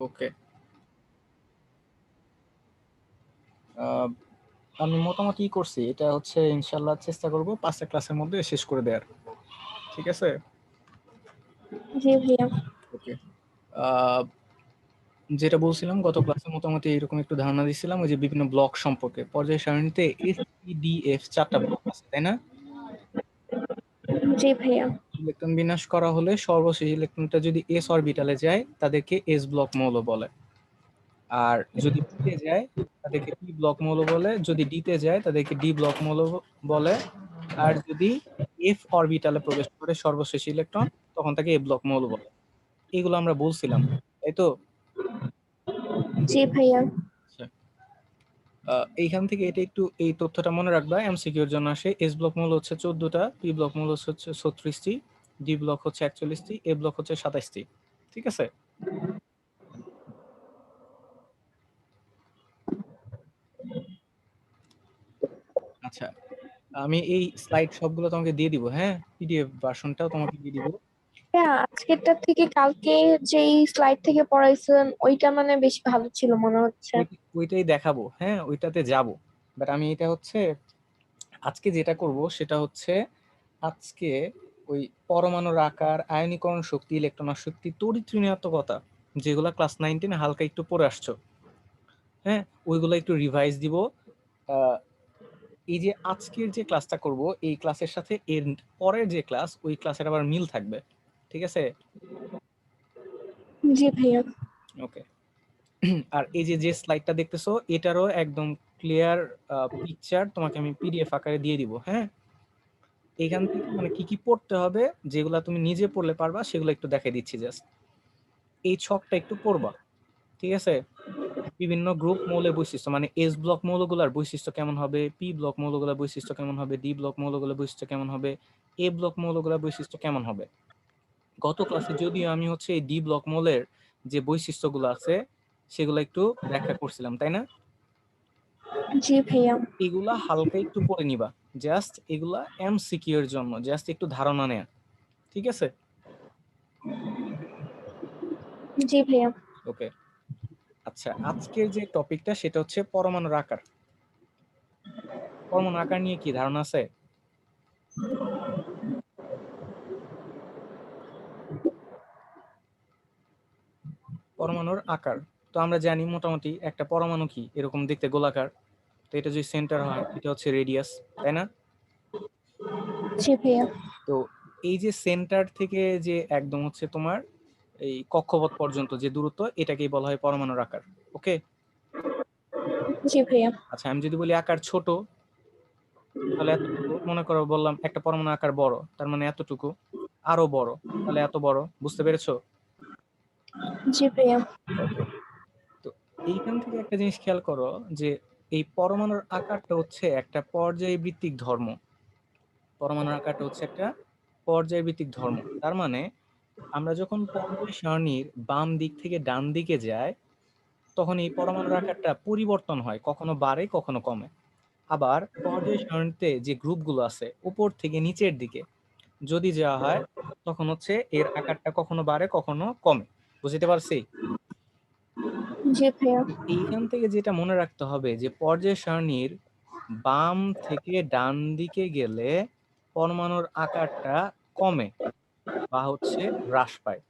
ওকে, আমি মোটামুটি করছি, এটা হচ্ছে ইনশাল্লাহ চেষ্টা করব 5টা ক্লাসের মধ্যে শেষ করে দেওয়ার। ঠিক আছে। জি ভাইয়া। ওকে, যেটা বলছিলাম গত ক্লাসে মোটামুটি এরকম একটু ধারণা দিছিলাম ওই যে বিভিন্ন ব্লক সম্পর্কে। পর্যায় সারণীতে SEDF 4টা ব্লক আছে, তাই না? জি ভাইয়া। ইলেকট্রন বিন্যাস করা হলে সর্বশেষ ইলেকট্রনটা যদি s অরবিটালে যায় তাদেরকে s ব্লক মৌল বলে, আর যদি p তে যায় তাদেরকে p ব্লক মৌল বলে, যদি d তে যায় তাদেরকে d ব্লক মৌল বলে, আর যদি f অরবিটালে প্রবেশ করে সর্বশেষ ইলেকট্রন তখন তাকে a ব্লক মৌল বলে। এগুলো আমরা বলছিলাম, তাই তো? জি ভাইয়া। আচ্ছা, এইখান থেকে এটা একটু এই তথ্যটা মনে রাখবা, এমসিকিউর জন্য আসে। এস ব্লক মূল হচ্ছে 14টা, পি ব্লক মূল হচ্ছে 36টি, ডি ব্লক হচ্ছে 41টি, এ ব্লক হচ্ছে 27টি। ঠিক আছে। আচ্ছা, আমি এই স্লাইড সবগুলো তোমাকে দিয়ে দিব, হ্যাঁ, পিডিএফ ভার্সনটাও তোমাকে দিয়ে দিব। হ্যাঁ, আজকেরটা থেকে কালকে যেই স্লাইড থেকে পড়াইছেন ওইটা মানে বেশি ভালো ছিল মনে হচ্ছে। ওইটাই দেখাবো, হ্যাঁ, ওইটাতে যাব। বাট আমি এটা হচ্ছে আজকে যেটা করব সেটা হচ্ছে আজকে ওই পরমাণুর আকার, আয়নীকরণ শক্তি, ইলেকট্রন শক্তি, তড়িৎ ঋণাত্মকতা, যেগুলা ক্লাস 9-10 হালকা একটু পড়ে আসছো, হ্যাঁ, ওইগুলো একটু রিভাইজ দিব। এই যে আজকের যে ক্লাসটা করব এই ক্লাসের সাথে এর পরের যে ক্লাস ওই ক্লাসের আবার মিল থাকবে। ঠিক আছে। জি ভাইয়া। ওকে, আর এই যে যে স্লাইডটা দেখতেছো এটারও একদম ক্লিয়ার পিকচার তোমাকে আমি পিডিএফ আকারে দিয়ে দিব, হ্যাঁ। এখান থেকে মানে কি কি পড়তে হবে, যেগুলা তুমি নিজে পড়লে পারবা সেগুলো একটু দেখাই দিচ্ছি জাস্ট। এই ছকটা একটু পড়বা, ঠিক আছে। বিভিন্ন গ্রুপ মৌলের বৈশিষ্ট্য, মানে এস ব্লক মৌলগুলোর বৈশিষ্ট্য কেমন হবে, পি ব্লক মৌলগুলোর বৈশিষ্ট্য কেমন হবে, ডি ব্লক মৌলগুলোর বৈশিষ্ট্য কেমন হবে, এ ব্লক মৌলগুলোর বৈশিষ্ট্য কেমন হবে। গত ক্লাসে যদিও আমি হচ্ছে এই ডি ব্লক মৌলের যে বৈশিষ্ট্যগুলো আছে সেগুলো একটু ব্যাখ্যা করছিলাম, তাই না? জি ভাইয়া। এগুলা হালকা একটু পড়ে নিবা, জাস্ট এগুলা এমসিকিউ এর জন্য, জাস্ট একটু ধারণা নেয়া। ঠিক আছে। জি ভাইয়া। ওকে, আচ্ছা, আজকের যে টপিকটা সেটা হচ্ছে পরমাণুর আকার। পরমাণুর আকার নিয়ে কি ধারণা আছে? পরমাণুর আকার তো আমরা জানি মোটামুটি, একটা পরমাণু কি এরকম দেখতে গোলাকার, তো এটা যদি সেন্টার হয় এটা হচ্ছে রেডিয়াস, তাই না? জি ভাইয়া। তো এই যে সেন্টার থেকে যে একদম হচ্ছে তোমার এই কক্ষপথ পর্যন্ত যে দূরত্ব এটাকেই বলা হয় পরমাণুর আকার। ওকে। জি ভাইয়া। আচ্ছা, আমি যদি বলি আকার ছোট তাহলে এতটুকু, মনে করো বললাম একটা পরমাণু আকার বড় তার মানে এতটুকু, আরো বড় তাহলে এত বড়, বুঝতে পেরেছো? জি ভাইয়া। ওকে, তো এইখান থেকে একটা জিনিস খেয়াল করো যে এই পরমাণুর আকারটা হচ্ছে একটা পর্যায়ভিত্তিক ধর্ম। পরমাণুর আকারটা হচ্ছে একটা পর্যায়ভিত্তিক ধর্ম, তার মানে আমরা যখন পর্যায় সারণীর বাম দিক থেকে ডান দিকে যাই তখন এই পরমাণুর আকারটা পরিবর্তন হয়, কখনো বাড়ে কখনো কমে। আবার পর্যায় সারণীতে যে গ্রুপগুলো আছে উপর থেকে নিচের দিকে যদি যাওয়া হয় তখন হচ্ছে এর আকারটা কখনো বাড়ে কখনো কমে। বুঝতে পারছি? জি ভাইয়া। এইখান থেকে যেটা মনে রাখতে হবে যে পর্যায় সারণীর বাম থেকে ডান দিকে গেলে পরমাণুর আকারটা কমে বা হচ্ছে হ্রাস পায়,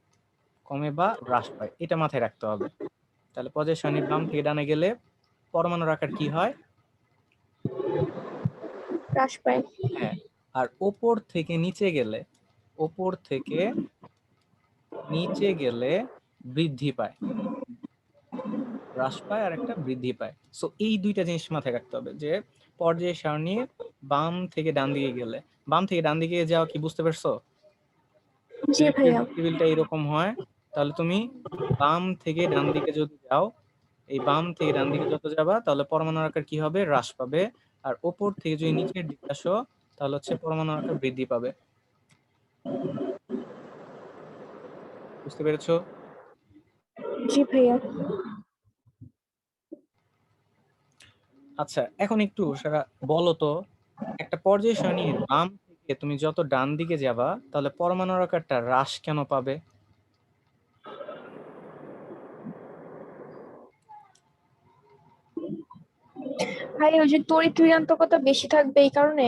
কমে বা হ্রাস পায়, এটা মাথায় রাখতে হবে। তাহলে পর্যায় সারণীর বাম থেকে ডানে গেলে পরমাণুর আকার কি হয়? হ্রাস পায়। হ্যাঁ। আর ওপর থেকে নিচে গেলে, ওপর থেকে নিচে গেলে বৃদ্ধি পায়, হ্রাস পায় আর একটা বৃদ্ধি পায়। সো এই দুইটা জিনিস মাথায় রাখতে হবে যে পর্যায় সারণীর বাম থেকে ডান দিকে গেলে, বাম থেকে ডান দিকে যাওয়া কি বুঝতে পারছো? জি ভাইয়া। টেবিলটা এরকম হয়, তাহলে তুমি বাম থেকে ডান দিকে যদি যাও, এই বাম থেকে ডান দিকে যত যাবা তাহলে পরমাণুর আকার কি হবে? হ্রাস পাবে। আর ওপর থেকে যদি নিচের দিকে আসো তাহলে হচ্ছে পরমাণুর আকার বৃদ্ধি পাবে। বুঝতে পেরেছো? জি ভাইয়া। আচ্ছা, এখন একটু সারা বলো তো, একটা পর্যায় সারণীর বাম থেকে তুমি যত ডান দিকে যাবা তাহলে পরমাণুর আকারটা হ্রাস কেন পাবে? ভাই ওই যে তড়িৎ ঋণাত্মকতা বেশি থাকবে এই কারণে।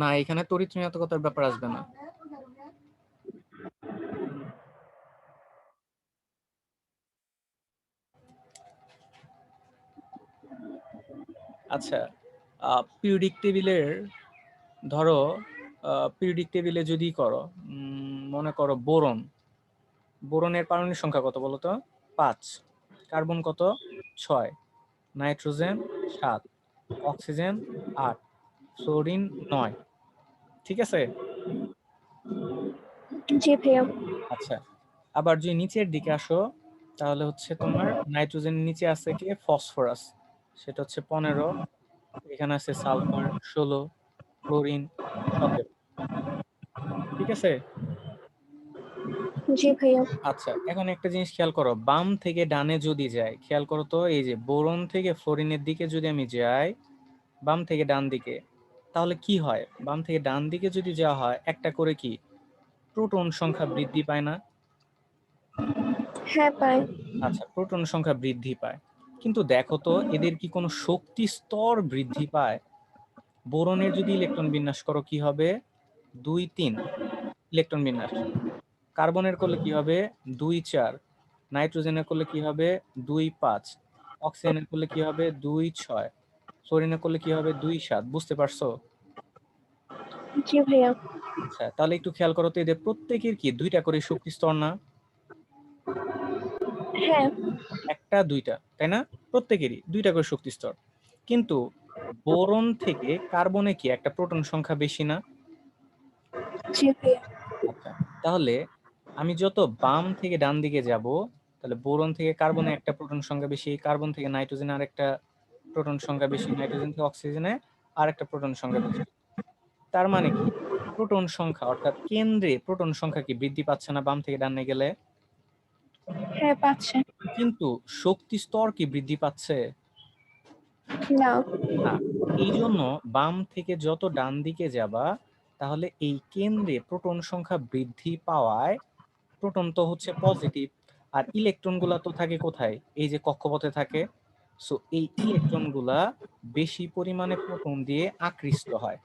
না, এখানে তড়িৎ ঋণাত্মকতার ব্যাপার আসবে না। আচ্ছা, পিরিয়ডিক টেবিলের ধরো পিরিয়ডিক টেবিলে যদি করো, মনে করো বোরন। বোরনের পারমাণবিক সংখ্যা কত বলো তো? 5। কার্বন কত? 6। নাইট্রোজেন 7। অক্সিজেন 8। ফ্লোরিন 9। ঠিক আছে? জি ভাইয়া। আচ্ছা, আবার যদি নিচের দিকে আসো, তাহলে হচ্ছে তোমার নাইট্রোজেনের নিচে আছে কি? ফসফরাস, সেটা হচ্ছে 15। এখানে আছে সালফার 16, ক্লোরিন 17। ঠিক আছে? জি ভাইয়া। আচ্ছা, এখন একটা জিনিস খেয়াল করো, বাম থেকে ডানে যদি যাই, খেয়াল করো তো, এই যে বোরন থেকে ফ্লোরিনের দিকে যদি আমি যাই, বাম থেকে ডান দিকে, তাহলে কি হয়? বাম থেকে ডান দিকে যদি যাওয়া হয়, একটা করে কি প্রোটন সংখ্যা বৃদ্ধি পায় না? হ্যাঁ পাই। আচ্ছা, প্রোটন সংখ্যা বৃদ্ধি পায়, কিন্তু দেখো তো এদের কি কোনো শক্তি স্তর বৃদ্ধি পায়? বোরনের যদি ইলেকট্রন বিন্যাস করো কি হবে? 2 3 ইলেকট্রন বিন্যাস। কার্বনের করলে কি হবে? 2 4। নাইট্রোজেনের করলে কি হবে? 2 5। অক্সিজেনের করলে কি হবে? 2 6। ফ্লোরিনের করলে কি হবে? 2 7। বুঝতে পারছো? জি ভাইয়া। আচ্ছা, তাহলে একটু খেয়াল করো তো, এদের প্রত্যেকের কি 2টা করে শক্তি স্তর না? হ্যাঁ। একটা 2টা, তাই না? প্রত্যেকেরই 2টা করে শক্তি স্তর। কিন্তু বোরন থেকে কার্বনে কি একটা প্রোটন সংখ্যা বেশি না? জি ভাইয়া। আচ্ছা, তাহলে আমি যত বাম থেকে ডান দিকে যাব, তাহলে বোরন থেকে কার্বনে একটা প্রোটন সংখ্যা বেশি, কার্বন থেকে নাইট্রোজেনে আরেকটা প্রোটন সংখ্যা বেশি, নাইট্রোজেন থেকে অক্সিজেনে আরেকটা প্রোটন সংখ্যা বেশি। তার মানে কি প্রোটন সংখ্যা, অর্থাৎ কেন্দ্রে প্রোটন সংখ্যা কি বৃদ্ধি পাচ্ছে না বাম থেকে ডানে গেলে? হ্যাঁ পাচ্ছে। কিন্তু শক্তি স্তর কি বৃদ্ধি পাচ্ছে? না। না। এই জন্য বাম থেকে যত ডান দিকে যাবা, তাহলে এই কেন্দ্রে প্রোটন সংখ্যা বৃদ্ধি পাওয়ায়, প্রোটন তো হচ্ছে পজিটিভ, আর ইলেকট্রন গুলা তো থাকে কোথায়? এই যে কক্ষপথে থাকে। সো এই ইলেকট্রন গুলা বেশি পরিমাণে প্রোটন দিয়ে আকৃষ্ট হয়।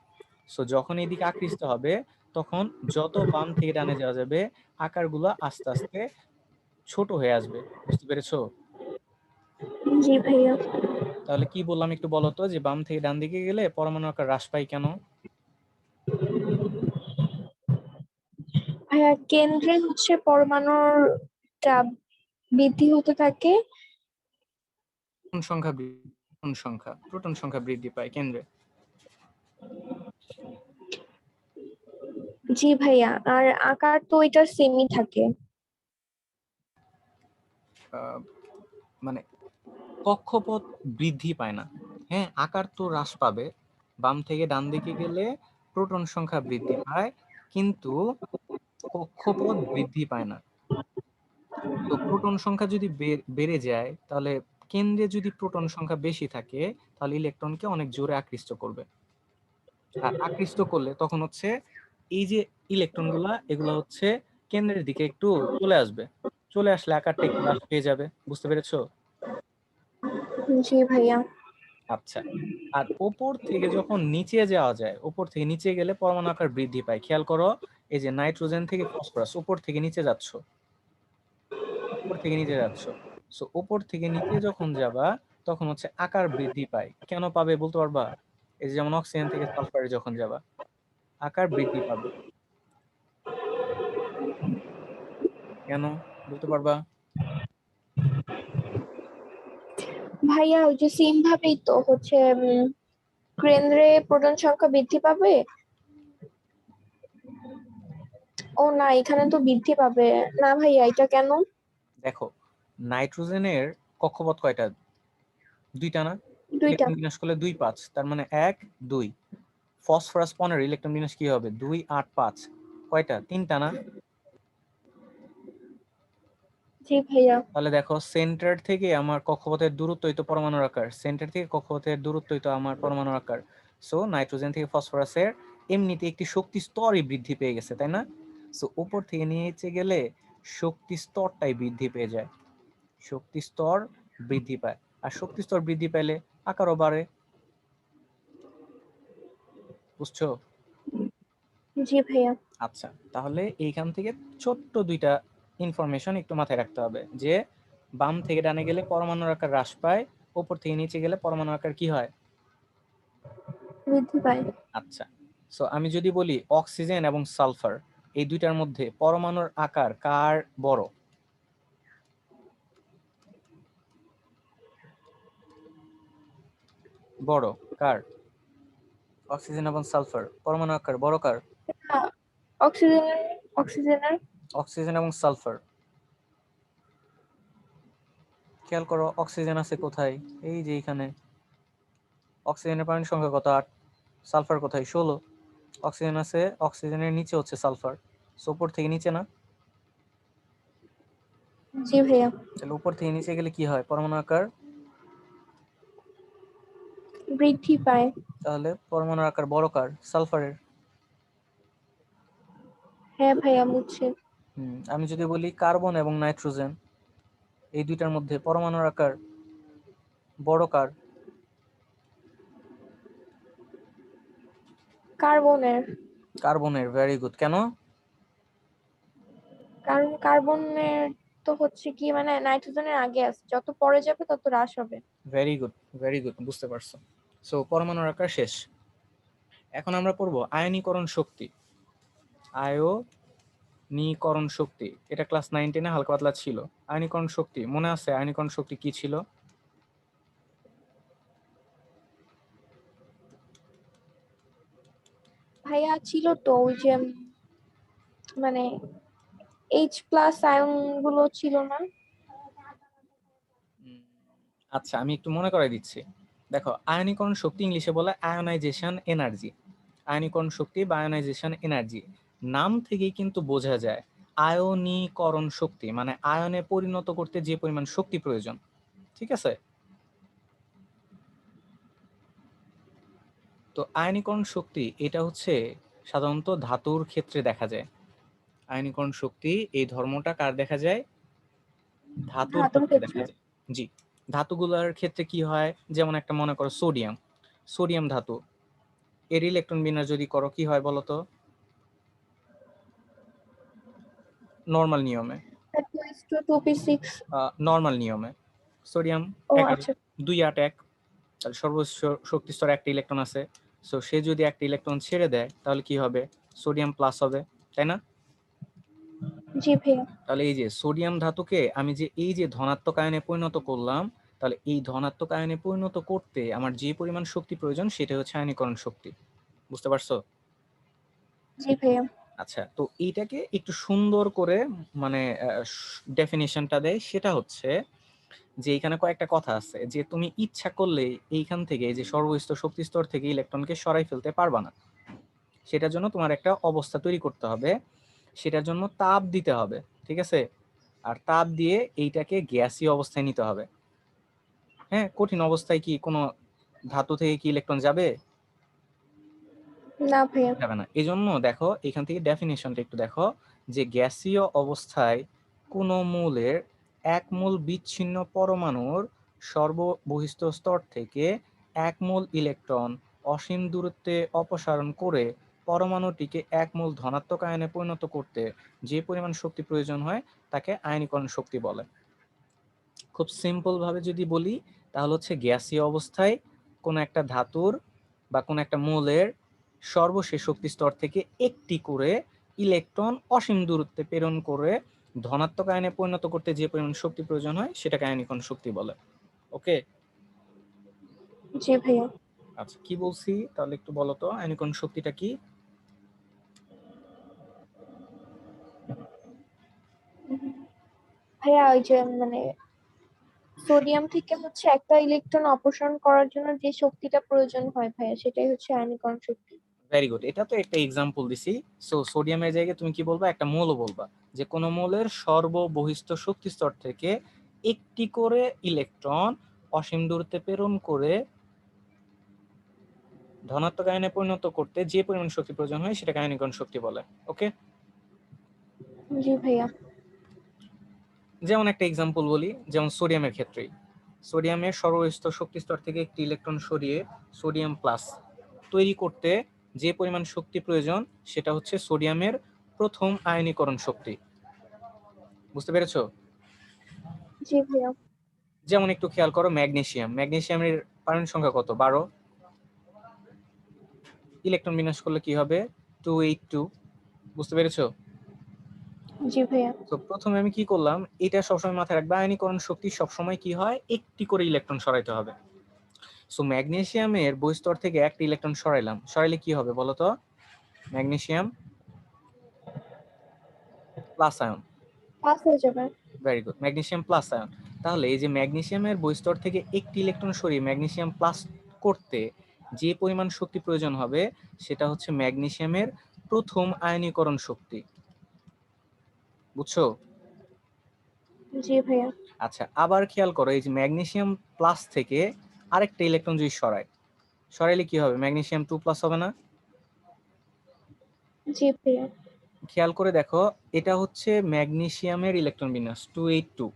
সো যখন এইদিকে আকৃষ্ট হবে, তখন যত বাম থেকে ডানে যাওয়া যাবে, আকারগুলো আস্তে আস্তে ছোট হয়ে আসবে। বুঝতে পেরেছো? জি ভাইয়া। তাহলে কি বললাম একটু বলো তো, যে বাম থেকে ডান দিকে গেলে পরমাণু আকার হ্রাস পায় কেন? ভাইয়া কেন্দ্রে হচ্ছে পরমাণুর চাপ বৃদ্ধি হতে থাকে। প্রোটন সংখ্যা বৃদ্ধি পায় কেন্দ্রে। জি ভাইয়া, আর আকার তো এটা সেমই থাকে। আহ, মানে কক্ষপথ বৃদ্ধি পায় না। হ্যাঁ, আকার তো হ্রাস পাবে। বাম থেকে ডান দিকে গেলে প্রোটন সংখ্যা বৃদ্ধি পায়, কিন্তু কক্ষপথ বৃদ্ধি পায় না। তো প্রোটন সংখ্যা যদি বেড়ে যায়, তাহলে কেন্দ্রে যদি প্রোটন সংখ্যা বেশি থাকে, তাহলে ইলেকট্রনকে অনেক জোরে আকৃষ্ট করবে। আর আকৃষ্ট করলে তখন হচ্ছে এই যে ইলেকট্রন গুলা, এগুলা হচ্ছে কেন্দ্রের দিকে একটু চলে আসবে। চলে আসলে আকারটা একটু হ্রাস পেয়ে যাবে। বুঝতে পেরেছো? জি ভাইয়া। আচ্ছা, আর ওপর থেকে যখন নিচে যাওয়া যায়, ওপর থেকে নিচে গেলে পরমাণু আকার বৃদ্ধি পায়। খেয়াল করো, এই যে নাইট্রোজেন থেকে ফসফরাস, উপর থেকে নিচে যাচ্ছ, উপর থেকে নিচে যাচ্ছ। সো উপর থেকে নিচে যখন যাবা, তখন হচ্ছে আকার বৃদ্ধি পায়। কেন পাবে বলতে পারবা? এই যে যেমন অক্সিজেন থেকে সালফারে যখন যাবা, আকার বৃদ্ধি পাবে। কেন বলতে পারবা? ভাইয়া ওই যে সেম ভাবেই তো হচ্ছে কেন্দ্রে প্রোটন সংখ্যা বৃদ্ধি পাবে। ও না, এখানে তো বৃদ্ধি পাবে না ভাইয়া, এটা কেন? দেখো, নাইট্রোজেনের কক্ষপথ কয়টা? 2টা না? দুইটা। ইলেকট্রন বিন্যাস করলে 2 5, তার মানে 1 2। ফসফরাস 15, ইলেকট্রন বিন্যাস কি হবে? 2 8 5। কয়টা? 3টা না? জি ভাইয়া। তাহলে দেখো, সেন্টার থেকে আমার কক্ষপথের দূরত্বই তো পরমাণুর আকার, সেন্টার থেকে কক্ষপথের দূরত্বই তো আমার পরমাণুর আকার। সো নাইট্রোজেন থেকে ফসফরাসের এমনিতে একটি শক্তি স্তরই বৃদ্ধি পেয়ে গেছে, তাই না? সো উপর থেকে নিচে গেলে শক্তি স্তরটাই বৃদ্ধি পেয়ে যায়। শক্তি স্তর বৃদ্ধি পায়, আর শক্তি স্তর বৃদ্ধি পেলে আকারও বাড়ে। বুঝছো? জি ভাইয়া। আচ্ছা, তাহলে এইখান থেকে ছোট্ট দুইটা ইনফরমেশন একটু মাথায় রাখতে হবে, যে বাম থেকে ডানে গেলে পরমাণুর আকার হ্রাস পায়, উপর থেকে নিচে গেলে পরমাণুর আকার কি হয়? বৃদ্ধি পায়। আচ্ছা, সো আমি যদি বলি অক্সিজেন এবং সালফার, এই দুইটার মধ্যে পরমাণুর আকার কার বড়? বড় কার? অক্সিজেন এবং সালফার পরমাণু আকার বড় কার? আহ, অক্সিজেনের অক্সিজেনের অক্সিজেন এবং সালফার। খেয়াল করো অক্সিজেন আছে কোথায়? এই যে এখানে। অক্সিজেনের পারমাণবিক সংখ্যা কত? 8। সালফার কোথায়? 16। অক্সিজেন আছে, অক্সিজেনের নিচে হচ্ছে সালফার, সো উপর থেকে নিচে না? জি ভাইয়া। তাহলে উপর থেকে নিচে গেলে কি হয়? পরমাণু আকার বৃদ্ধি পায়। তাহলে পরমাণুর আকার বড় কার? সালফারের। হ্যাঁ ভাইয়া বুঝছি। আমি যদি বলি কার্বন এবং নাইট্রোজেন, এই দুইটার মধ্যে পরমাণুর আকার বড় কার? কার্বনের। কার্বনের। Very good. কেন? কারণ কার্বনের তো হচ্ছে কি মানে নাইট্রোজেনের আগে আছে, যত পরে যাবে তত হ্রাস হবে। ভেরি গুড, ভেরি গুড, বুঝতে পারছো। সো পরমাণুর আকার শেষ। এখন আমরা পড়বো আয়নীকরণ শক্তি। আয়নীকরণ শক্তি, এটা ক্লাস 9-10 হালকা পাতলা ছিল। আয়নীকরণ শক্তি মনে আছে? আয়নীকরণ শক্তি কি ছিল? ভাইয়া ছিল তো ওই যে মানে এইচ প্লাস আয়ন গুলো ছিল না? উম, আচ্ছা, আমি একটু মনে করাই দিচ্ছি। দেখো, আয়নীকরণ শক্তি ইংলিশে বলে আয়োনাইজেশন এনার্জি। আয়নীকরণ শক্তি বা আয়োনাইজেশন এনার্জি নাম থেকেই কিন্তু বোঝা যায় আয়নীকরণ শক্তি মানে আয়নে পরিণত করতে যে পরিমাণ শক্তি প্রয়োজন। ঠিক আছে? তো আয়নীকরণ শক্তি এটা হচ্ছে সাধারণত ধাতুর ক্ষেত্রে দেখা যায়। আয়নীকরণ শক্তি এই ধর্মটা কার দেখা যায়? ধাতুর ধাতুর ক্ষেত্রে দেখা ক্ষেত্রে। যায়। জি। ধাতুগুলোর ক্ষেত্রে কি হয়? যেমন একটা মনে করো সোডিয়াম। সোডিয়াম ধাতু, এর ইলেকট্রন বিন্যাস যদি করো কি হয় বলো তো? নর্মাল নিয়মে। 2s2 2p6। নর্মাল নিয়মে সোডিয়াম ও 11, আচ্ছা। 2 8 1, তাহলে সর্বোচ্চ শক্তি স্তরে একটা ইলেকট্রন আছে। সো সে যদি একটা ইলেকট্রন ছেড়ে দেয় তাহলে কি হবে? সোডিয়াম প্লাস হবে, তাই না? জি ভাইয়া। তাহলে এই যে সোডিয়াম ধাতুকে আমি যে এই যে ধনাত্মক আয়নে পরিণত করলাম, তাহলে এই ধনাত্মক আয়নে পরিণত করতে আমার যে পরিমাণ শক্তি প্রয়োজন সেটা হচ্ছে আয়নীকরণ শক্তি। বুঝতে পারছো? জি ভাইয়া। আচ্ছা, তো এইটাকে একটু সুন্দর করে মানে ডেফিনিশনটা দেয়, সেটা হচ্ছে যে এখানে কয়েকটা কথা আছে যে তুমি ইচ্ছা করলে এইখান থেকে এই যে সর্বস্থ শক্তি স্তর থেকে ইলেকট্রনকে সরাই ফেলতে পারবা না। সেটার জন্য তোমার একটা অবস্থা তৈরি করতে হবে, সেটার জন্য তাপ দিতে হবে। ঠিক আছে? আর তাপ দিয়ে এইটাকে গ্যাসীয় অবস্থায় নিতে হবে। হ্যাঁ, কঠিন অবস্থায় কি কোনো ধাতু থেকে কি ইলেকট্রন যাবে? না ভাইয়া। যাবে না। এজন্য দেখো এখান থেকে ডেফিনিশনটা একটু দেখো, যে গ্যাসীয় অবস্থায় কোনো মৌলের এক মোল বিচ্ছিন্ন পরমাণুর সর্ববহিস্থ স্তর থেকে এক মোল ইলেকট্রন অসীম দূরত্বে অপসারণ করে পরমাণুটিকে এক মোল ধনাত্মক আয়নে পরিণত করতে যে পরিমাণ শক্তি প্রয়োজন হয় তাকে আয়নীকরণ শক্তি বলে। খুব সিম্পল ভাবে যদি বলি তাহলে হচ্ছে গ্যাসীয় অবস্থায় কোনো একটা ধাতুর বা কোনো একটা মৌলের সর্বশেষ শক্তি স্তর থেকে একটি করে ইলেকট্রন অসীম দূরত্বে প্রেরণ করে ধনাত্মক আয়নে পরিণত করতে যে পরিমাণ শক্তি প্রয়োজন হয় সেটাকে আয়নীকরণ শক্তি বলে। ওকে? জি ভাইয়া। আচ্ছা, কি বলছি তাহলে একটু বলো তো, আয়নীকরণ শক্তিটা কি? ভাইয়া ওই যে মানে সোডিয়াম থেকে হচ্ছে একটা ইলেকট্রন অপসারণ করার জন্য যে শক্তিটা প্রয়োজন হয় ভাইয়া, সেটাই হচ্ছে আয়নীকরণ শক্তি। ভেরি গুড, এটা তো একটা এক্সাম্পল দিছি। সো সোডিয়ামের জায়গায় তুমি কি বলবা? একটা মৌল বলবা, যে কোন মৌলের সর্ববহিস্থ শক্তি স্তর থেকে একটি করে ইলেকট্রন অসীম দূরত্বে প্রেরণ করে ধনাত্মক আয়নে পরিণত করতে যে পরিমাণ শক্তি প্রয়োজন হয় সেটাকে আয়নীকরণ শক্তি বলে। ওকে? জি ভাইয়া। যেমন একটা এক্সাম্পল বলি, যেমন সোডিয়ামের ক্ষেত্রেই। সোডিয়ামের সর্বস্তর শক্তি স্তর থেকে একটি ইলেকট্রন সরিয়ে সোডিয়াম প্লাস তৈরি করতে যে পরিমাণ শক্তি প্রয়োজন সেটা হচ্ছে সোডিয়ামের প্রথম আয়নীকরণ শক্তি। বুঝতে পেরেছো? জি ভাইয়া। যেমন একটু খেয়াল করো, ম্যাগনেসিয়ামের পারমাণবিক সংখ্যা কত? 12। ইলেকট্রন বিন্যাস করলে কি হবে? 282। বুঝতে পেরেছো? জি ভাইয়া। তো প্রথমে আমি কি করলাম, এটা সবসময় মাথায় রাখবে, আয়নীকরণ শক্তি সবসময় কি হয়, একটি করে ইলেকট্রন সরাইতে হবে। সো ম্যাগনেসিয়ামের বহিঃস্তর থেকে একটা ইলেকট্রন সরাইলাম, সরাইলে কি হবে বলতো? Magnesium plus ion. পাস হয়ে যাবে। Very good, magnesium plus ion. তাহলে এই যে ম্যাগনেসিয়ামের বহিঃস্তর থেকে একটি ইলেকট্রন সরিয়ে ম্যাগনেসিয়াম প্লাস করতে যে পরিমাণ শক্তি প্রয়োজন হবে সেটা হচ্ছে ম্যাগনেসিয়ামের প্রথম আয়নীকরণ শক্তি। বুঝছো? জি ভাইয়া। আচ্ছা, আবার খেয়াল করো, এই যে ম্যাগনেসিয়াম প্লাস থেকে আরেকটা ইলেকট্রন যদি সরাইলে কি হবে? ম্যাগনেসিয়াম 2+ হবে না? জি ভাইয়া। খেয়াল করে দেখো, এটা হচ্ছে ম্যাগনেসিয়ামের ইলেকট্রন বিন্যাস 282,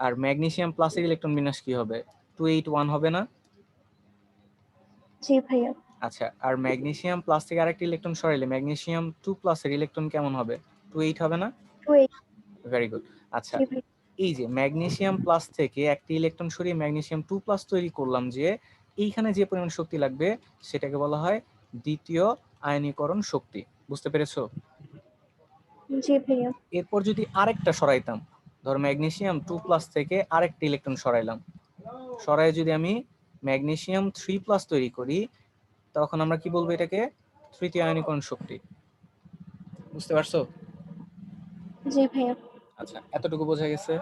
আর ম্যাগনেসিয়াম প্লাসের ইলেকট্রন বিন্যাস কি হবে? 281 হবে না? জি ভাইয়া। আচ্ছা, আর ম্যাগনেসিয়াম প্লাস থেকে আরেকটা ইলেকট্রন সরাইলে ম্যাগনেসিয়াম 2+ এর ইলেকট্রন কেমন হবে? 28 হবে না? 2 8। Very good. আচ্ছা, জি ভাইয়া। এই যে ম্যাগনেসিয়াম প্লাস থেকে একটি ইলেকট্রন সরিয়ে ম্যাগনেসিয়াম 2+ তৈরি করলাম, যে এইখানে যে পরিমাণ শক্তি লাগবে সেটাকে বলা হয় দ্বিতীয় আয়নীকরণ শক্তি। বুঝতে পেরেছো? জি ভাইয়া। এরপর যদি আরেকটা সরাইতাম, ধর ম্যাগনেসিয়াম 2+ থেকে আরেকটা ইলেকট্রন সরাইলাম, সরাই যদি আমি ম্যাগনেসিয়াম 3+ তৈরি করি, তখন আমরা কি বলবো? এটাকে তৃতীয় আয়নীকরণ শক্তি। বুঝতে পারছো? জি ভাইয়া। আচ্ছা, এতটুকু বোঝা গেছে?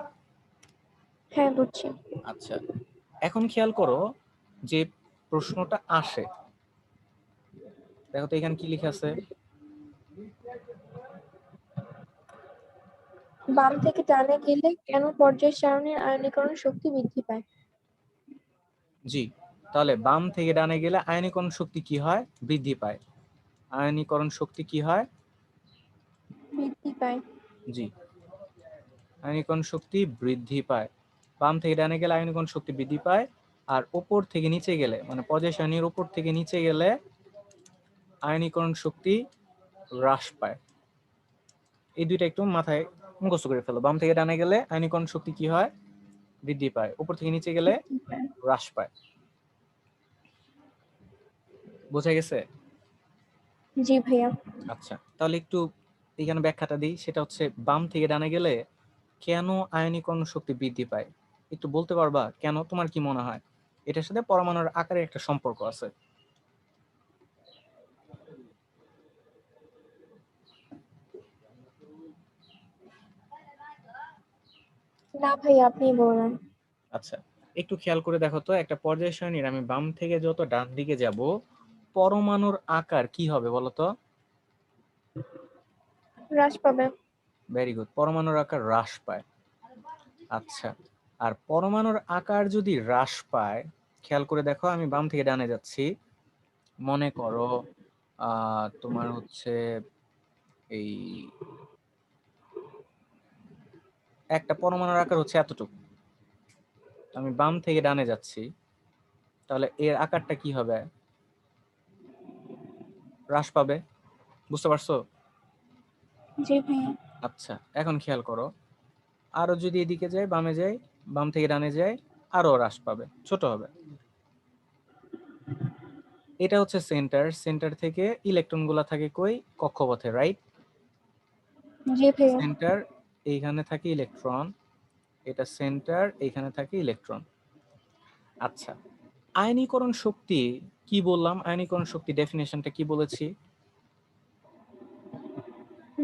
হ্যাঁ বুঝছি। আচ্ছা, এখন খেয়াল করো যে প্রশ্নটা আসে, দেখো তো এখানে কি লেখা আছে। বাম থেকে ডানে গেলে কেন পর্যায় সারণীর আয়নীকরণ শক্তি বৃদ্ধি পায়? জি, তাহলে বাম থেকে ডানে গেলে আয়নীকরণ শক্তি কি হয়? বৃদ্ধি পায়। আয়নীকরণ শক্তি কি হয়? বৃদ্ধি পায়। জি, আয়নীকরণ শক্তি বৃদ্ধি পায়। বাম থেকে ডানে গেলে আয়নীকরণ শক্তি বৃদ্ধি পায়, আর উপর থেকে নিচে গেলে, মানে পর্যায় সারণীর উপর থেকে নিচে গেলে আয়নীকরণ শক্তি হ্রাস পায়। এই দুইটা একটু মাথায় মুখস্থ করে ফেলো। বাম থেকে ডানে গেলে আয়নীকরণ শক্তি কি হয়? বৃদ্ধি পায়। উপর থেকে নিচে গেলে বৃদ্ধি পায়। হ্রাস পায়। বোঝা গেছে? জি ভাইয়া। আচ্ছা, তাহলে একটু এখানে ব্যাখ্যাটা দিই, সেটা হচ্ছে বাম থেকে ডানে গেলে কেন আয়নীকরণ শক্তি বৃদ্ধি পায়, একটু বলতে পারবা কেন? তোমার কি মনে হয় এটার সাথে পরমাণুর আকারের একটা সম্পর্ক আছে? না ভাইয়া আপনি বলেন। আচ্ছা, একটু খেয়াল করে দেখো তো, একটা পর্যায় সারণীর আমি বাম থেকে যত ডান দিকে যাব, পরমাণুর আকার কি হবে বলো তো? হ্রাস পাবে। ভেরি গুড, পরমাণুর আকার হ্রাস পায়। আচ্ছা, আর পরমাণুর আকার যদি হ্রাস পায়, খেয়াল করে দেখো, আমি বাম থেকে ডানে যাচ্ছি, মনে করো তোমার হচ্ছে এই একটা পরমাণুর আকার হচ্ছে এতটুকু, আমি বাম থেকে ডানে যাচ্ছি, তাহলে এর আকারটা কি হবে? হ্রাস পাবে। বুঝতে পারছো? জি ভাইয়া। আচ্ছা, এখন খেয়াল করো, আরো যদি এদিকে যাই, বামে যাই, বাম থেকে ডানে যাই, আরো হ্রাস পাবে, ছোট হবে। এটা হচ্ছে সেন্টার, সেন্টার থেকে ইলেকট্রন গুলা থাকে কই? কক্ষপথে, রাইট? জি ভাইয়া। সেন্টার, এইখানে থাকে ইলেকট্রন, এটা সেন্টার, এইখানে থাকে ইলেকট্রন। আচ্ছা, আয়নীকরণ শক্তি কি বললাম? আয়নীকরণ শক্তি ডেফিনেশনটা কি বলেছি?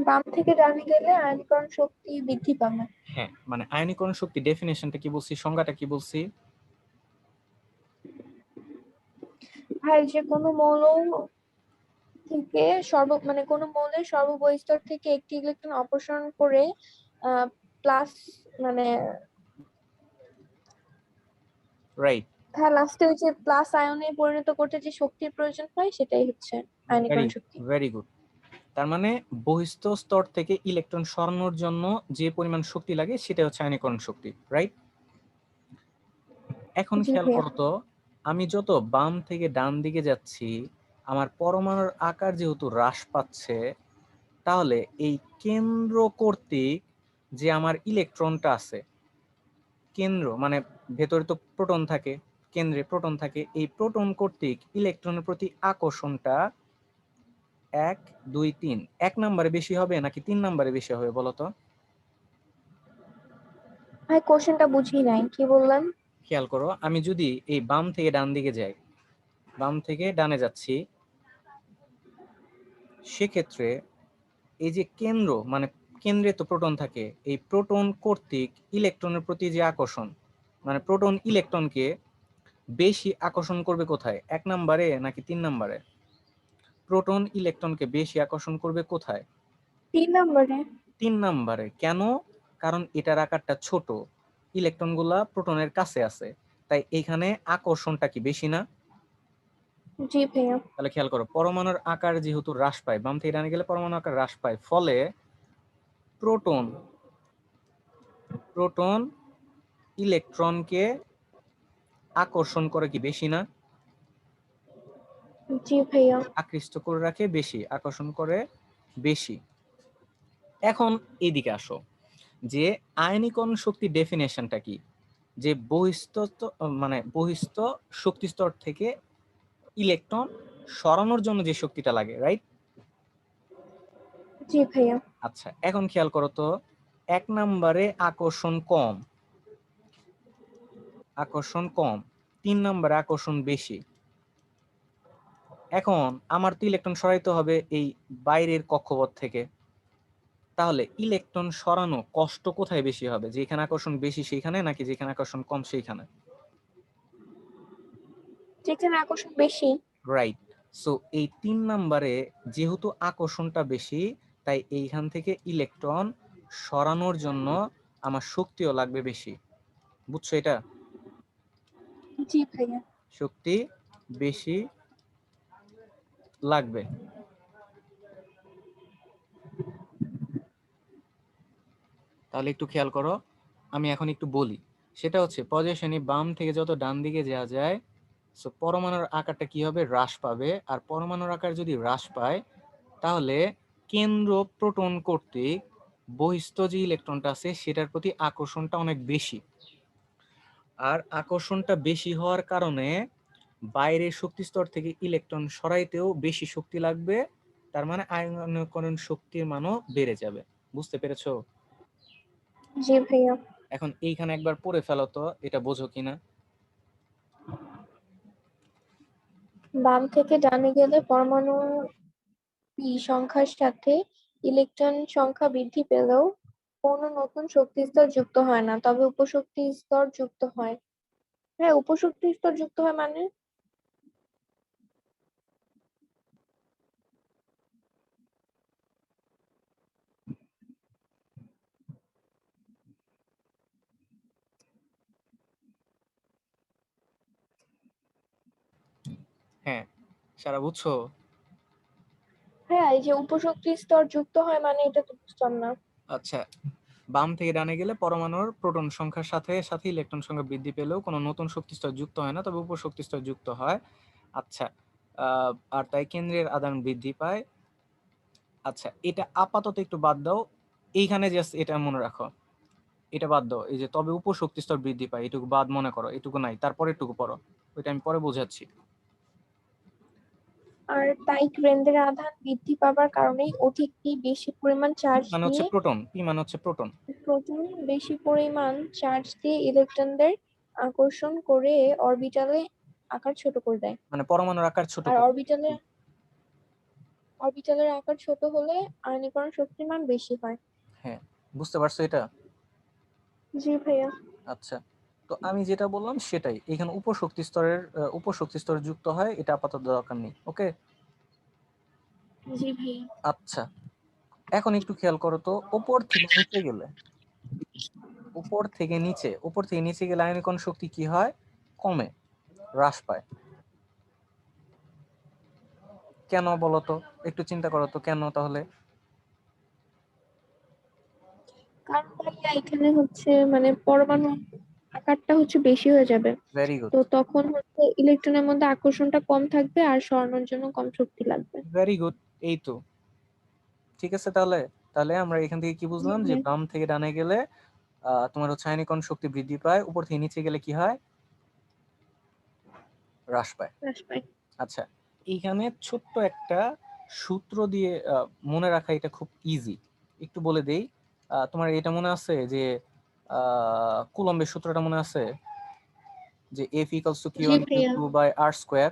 বাম থেকে ডানে গেলে আয়নীকরণ শক্তি বৃদ্ধি পাবে। হ্যাঁ, মানে আয়নীকরণ শক্তি ডেফিনেশনটা কি বলছি, সংজ্ঞাটা কি বলছি? ভাই যে কোনো মৌল থেকে মানে কোনো মৌলের সর্ববহিঃস্তর থেকে একটি ইলেকট্রন অপসারণ করে প্লাস মানে রাইট। হ্যাঁ লাস্টে ওই যে প্লাস আয়নে পরিণত করতে যে শক্তির প্রয়োজন হয় সেটাই হচ্ছে ভেরি আয়নীকরণ শক্তি। Very good. তার মানে বহিস্থ স্তর থেকে ইলেকট্রন সরানোর জন্য যে পরিমাণ শক্তি লাগে সেটা হচ্ছে আয়নীকরণ শক্তি, রাইট? এখন জি খেয়াল ভাইয়া। করো তো, আমি যত বাম থেকে ডান দিকে যাচ্ছি আমার পরমাণুর আকার যেহেতু হ্রাস পাচ্ছে, তাহলে এই কেন্দ্র কর্তৃক যে আমার ইলেকট্রনটা আছে, কেন্দ্র মানে ভেতরে তো প্রোটন থাকে, কেন্দ্রে প্রোটন থাকে, এই প্রোটন কর্তৃক ইলেকট্রনের প্রতি আকর্ষণটা 1 2 3 1 নম্বরে বেশি হবে নাকি 3 নম্বরে বেশি হবে বলো তো? ভাই কোশ্চেনটা বুঝি নাই, কি বললেন? খেয়াল করো, আমি যদি এই বাম থেকে ডান দিকে যাই, বাম থেকে ডানে যাচ্ছি, সেক্ষেত্রে এই যে কেন্দ্র মানে কেন্দ্রে তো প্রোটন থাকে, এই প্রোটন কর্তৃক ইলেকট্রনের প্রতি যে আকর্ষণ, মানে প্রোটন ইলেকট্রনকে বেশি আকর্ষণ করবে কোথায়, 1 নম্বরে নাকি 3 নম্বরে? প্রোটন ইলেকট্রনকে বেশি আকর্ষণ করবে কোথায়? 3 নম্বরে। 3 নম্বরে। কেন? কারণ এটার আকারটা ছোট, ইলেকট্রনগুলা প্রোটনের কাছে আছে, তাই এখানে আকর্ষণটা কি বেশি না? জি ভাইয়া। তাহলে খেয়াল করো, পরমাণুর আকার যেহেতু হ্রাস পায়, বাম থেকে ডানে গেলে পরমাণু আকার হ্রাস পায়, ফলে প্রোটন প্রোটন ইলেকট্রনকে আকর্ষণ করে কি বেশি না? জি ভাইয়া। আকৃষ্ট করে রাখে বেশি, আকর্ষণ করে বেশি। এখন এইদিকে আসো, যে আয়নীকরণ শক্তি ডেফিনেশনটা কি? যে বহিস্থ মানে বহিস্থ শক্তি স্তর থেকে ইলেকট্রন সরানোর জন্য যে শক্তিটা লাগে, রাইট? জি ভাইয়া। আচ্ছা, এখন খেয়াল করো তো, 1 নম্বরে আকর্ষণ কম, আকর্ষণ কম, 3 নম্বরে আকর্ষণ বেশি। এখন আমার তো ইলেকট্রন সরাইতে হবে এই বাইরের কক্ষপথ থেকে, তাহলে ইলেকট্রন সরানো কষ্ট কোথায় বেশি হবে, যেখানে আকর্ষণ বেশি সেইখানে নাকি যেখানে আকর্ষণ কম সেইখানে? যেখানে আকর্ষণ বেশি। রাইট। সো এই 3 নম্বরে যেহেতু আকর্ষণটা বেশি, তাই এইখান থেকে ইলেকট্রন সরানোর জন্য আমার শক্তিও লাগবে বেশি। বুঝছো এটা? জি ভাইয়া। শক্তি বেশি লাগবে। তাহলে একটু খেয়াল করো, আমি এখন একটু বলি। সেটা হচ্ছে পজিশনে বাম থেকে যত ডান দিকে যাওয়া যায়, সো পরমাণুর আকারটা কি হবে, হ্রাস পাবে। আর পরমাণুর আকার যদি হ্রাস পায়, তাহলে কেন্দ্র প্রোটন কর্তৃক বহিস্থ যে ইলেকট্রনটা আছে সেটার প্রতি আকর্ষণটা অনেক বেশি। আর আকর্ষণটা বেশি হওয়ার কারণে বাইরের শক্তি স্তর থেকে ইলেকট্রন সরাইতেও বেশি শক্তি লাগবে। তার মানে আয়নীকরণ শক্তির মানও বেড়ে যাবে। বুঝতে পেরেছো? জি ভাইয়া। এখন এইখানে একবার পড়ে ফেলো তো, এটা বোঝো কিনা। বাম থেকে ডানে গেলে পরমাণু পি সংখ্যার সাথে ইলেকট্রন সংখ্যা বৃদ্ধি পেলেও কোনো নতুন শক্তি স্তর যুক্ত হয় না, তবে উপশক্তি স্তর যুক্ত হয়। হ্যাঁ, উপশক্তি স্তর যুক্ত হয় মানে? হ্যাঁ, সারা বুঝছো? হ্যাঁ, এই যে উপশক্তি স্তর যুক্ত হয় মানে এটা তো বুঝতাম না। আচ্ছা, বাম থেকে ডানে গেলে পরমাণুর প্রোটন সংখ্যার সাথে সাথে ইলেকট্রন সংখ্যা বৃদ্ধি পেলেও কোনো নতুন শক্তি স্তর যুক্ত হয় না, তবে উপশক্তি স্তর যুক্ত হয়। আচ্ছা, আর তাই কেন্দ্রের আদান বৃদ্ধি পায়। আচ্ছা, এটা আপাতত একটু বাদ দাও, এইখানে জাস্ট এটা মনে রাখো, এটা বাদ দাও, এই যে তবে উপশক্তি স্তর বৃদ্ধি পায় এটুকু বাদ মনে করো, এটুকু নাই, তারপরে এটুকু পড়ো, ওইটা আমি পরে বোঝাচ্ছি। আর তাই কেন্দ্রের আধান বৃদ্ধি পাবার কারণেই অধিকটি বেশি পরিমাণ পি চার্জ মানে হচ্ছে দিয়ে প্রোটন, পি মানে হচ্ছে প্রোটন। প্রোটন বেশি পরিমাণ চার্জ দিয়ে ইলেকট্রনদের আকর্ষণ করে অরবিটালে আকার ছোট করে দেয়। মানে পরমাণুর আকার ছোট আর করে। অরবিটালের আকার ছোট হলে আয়নীকরণ শক্তির মান বেশি হয়। হ্যাঁ, বুঝতে পারছো এটা? জি ভাইয়া। আচ্ছা, তো আমি যেটা বললাম সেটাই, এখানে উপশক্তি স্তরের উপশক্তি স্তর যুক্ত হয়, এটা আপাতত দরকার নেই, ওকে? জি ভাইয়া। আচ্ছা, এখন একটু খেয়াল করো তো, উপর থেকে নিচে গেলে, উপর থেকে নিচে গেলে আয়নীকরণ শক্তি কি হয়, কমে, হ্রাস পায়। কেন বলো তো, একটু চিন্তা করো তো কেন তাহলে। কারণ ভাইয়া এখানে হচ্ছে মানে পরমাণু আকারটা হচ্ছে বেশি হয়ে যাবে। ভেরি গুড, তো তখন হচ্ছে ইলেকট্রনের মধ্যে আকর্ষণটা কম থাকবে আর সরানোর জন্য কম শক্তি লাগবে। ভেরি গুড, এই তো ঠিক আছে। তাহলে তাহলে আমরা এখান থেকে কি জি বুঝলাম, যে ভাইয়া। বাম থেকে ডানে গেলে তোমার হচ্ছে আয়নীকরণ শক্তি বৃদ্ধি পায়, উপর থেকে নিচে গেলে কি হয়, হ্রাস পায়। হ্রাস পায়। আচ্ছা, এইখানে ছোট্ট একটা সূত্র দিয়ে মনে রাখা, এটা খুব ইজি, একটু বলে দেই। তোমার এটা মনে আছে যে কুলম্বের সূত্রটা মনে আছে, যে F equals to q G one q ভাইয়া। Two by r square.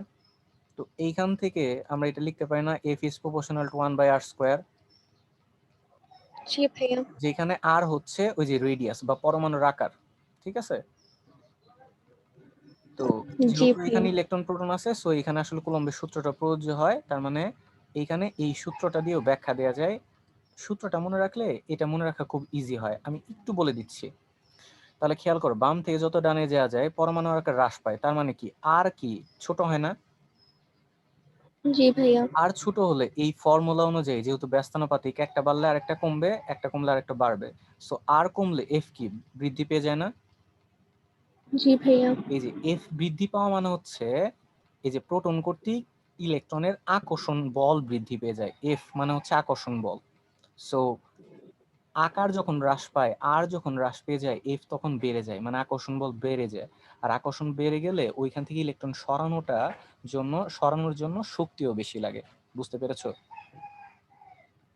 তো এইখান থেকে আমরা এটা লিখতে পারি না, F is proportional to 1 by r square, জি ভাইয়া। যেখানে আর হচ্ছে ওই যে রেডিয়াস বা পরমাণুর আকার, ঠিক আছে। তো জি যেহেতু ভাইয়া। এখানে ইলেকট্রন প্রোটন আছে, সো এখানে আসলে কুলম্বের সূত্রটা প্রযোজ্য হয়। তার মানে এইখানে এই সূত্রটা দিয়েও ব্যাখ্যা দেওয়া যায়। সূত্রটা মনে রাখলে এটা মনে রাখা খুব ইজি হয়, আমি একটু বলে দিচ্ছি। তাহলে খেয়াল করো, বাম থেকে যত ডানে যাওয়া যায় পরমাণুর আকার হ্রাস পায়, তার মানে কি আর কি ছোট হয় না। জি ভাইয়া। আর ছোট হলে এই ফর্মুলা অনুযায়ী, যেহেতু ব্যস্তানুপাতিক, একটা বাড়লে আরেকটা কমবে, একটা কমলে আরেকটা বাড়বে, সো আর কমলে এফ কি বৃদ্ধি পেয়ে যায় না। জি ভাইয়া। এই যে এফ বৃদ্ধি পাওয়া মানে হচ্ছে এই যে প্রোটন কর্তৃক ইলেকট্রনের আকর্ষণ বল বৃদ্ধি পেয়ে যায়, এফ মানে হচ্ছে আকর্ষণ বল। সো আকার যখন হ্রাস পায়, আর যখন হ্রাস পেয়ে যায়, এফ তখন বেড়ে যায়, মানে আকর্ষণ বল বেড়ে যায়। আর আকর্ষণ বেড়ে গেলে ওইখান থেকে ইলেকট্রন সরানোর জন্য শক্তিও বেশি লাগে। বুঝতে পেরেছো?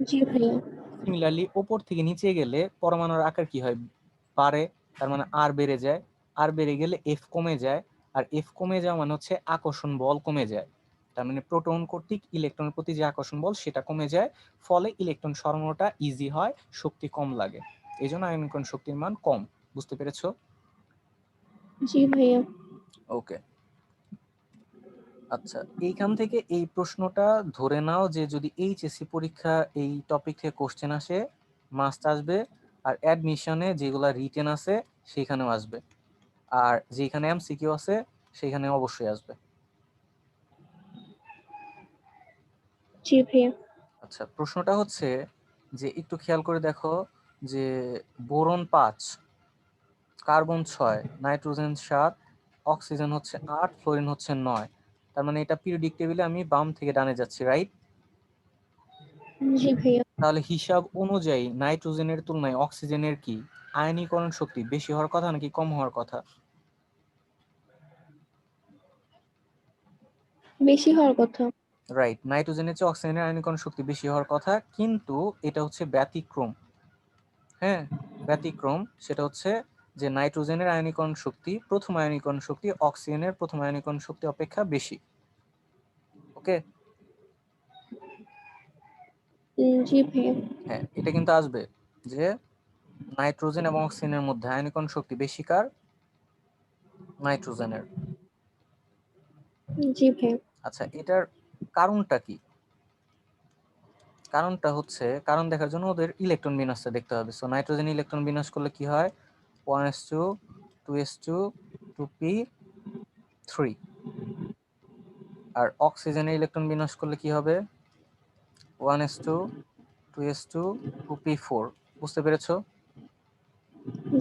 জি ভাইয়া। সিমিলারলি ওপর থেকে নিচে গেলে পরমাণুর আকার কি হয়, বাড়ে, তার মানে আর বেড়ে যায়। আর বেড়ে গেলে এফ কমে যায়, আর এফ কমে যাওয়া মানে হচ্ছে আকর্ষণ বল কমে যায়। তার মানে প্রোটন কর্তৃক ইলেকট্রনের প্রতি যে আকর্ষণ বল সেটা কমে যায়, ফলে ইলেকট্রন সরানোটা ইজি হয়, শক্তি কম লাগে, এই জন্য আয়নীকরণ শক্তির মান কম। বুঝতে পেরেছো? জি ভাইয়া। ওকে, আচ্ছা, এইখান থেকে এই প্রশ্নটা ধরে নাও যে যদি এইচএসসি পরীক্ষা এই টপিক থেকে কোশ্চেন আসে, মাস্ট আসবে। আর অ্যাডমিশনে যেগুলা রিটেন আছে সেখানেও আসবে, আর যেখানে এমসিকিউ আছে সেখানে অবশ্যই আসবে। জি ভাইয়া। আচ্ছা, প্রশ্নটা হচ্ছে যে একটু খেয়াল করে দেখো, যে বোরন 5, কার্বন 6, নাইট্রোজেন 7, অক্সিজেন হচ্ছে 8, ফ্লোরিন হচ্ছে 9। তার মানে এটা পিরিয়ডিক টেবিলে আমি বাম থেকে ডানে যাচ্ছি, রাইট? জি ভাইয়া। তাহলে হিসাব অনুযায়ী নাইট্রোজেনের তুলনায় অক্সিজেনের কি আয়নীকরণ শক্তি বেশি হওয়ার কথা নাকি কম হওয়ার কথা? বেশি হওয়ার কথা। রাইট, নাইট্রোজেনের চেয়ে অক্সিজেনের আয়নীকরণ শক্তি বেশি হওয়ার কথা, কিন্তু এটা হচ্ছে ব্যতিক্রম। হ্যাঁ, ব্যতিক্রম। সেটা হচ্ছে যে নাইট্রোজেনের আয়নীকরণ শক্তি, প্রথম আয়নীকরণ শক্তি অক্সিজেনের প্রথম আয়নীকরণ শক্তি অপেক্ষা বেশি। ওকে, জি ভাইয়া। হ্যাঁ, এটা কিন্তু আসবে যে নাইট্রোজেন এবং অক্সিজেনের মধ্যে আয়নীকরণ শক্তি বেশি কার? নাইট্রোজেনের। জি ভাইয়া। আচ্ছা, এটার কারণটা কি? কারণটা হচ্ছে, কারণ দেখার জন্য ওদের ইলেকট্রন বিন্যাসটা দেখতে হবে। সো নাইট্রোজেন ইলেকট্রন বিন্যাস করলে কি হয়, 1s2 2s2 2p3। আর অক্সিজেনের ইলেকট্রন বিন্যাস করলে কি হবে, 1s2 2s2 2p4। বুঝতে পেরেছো?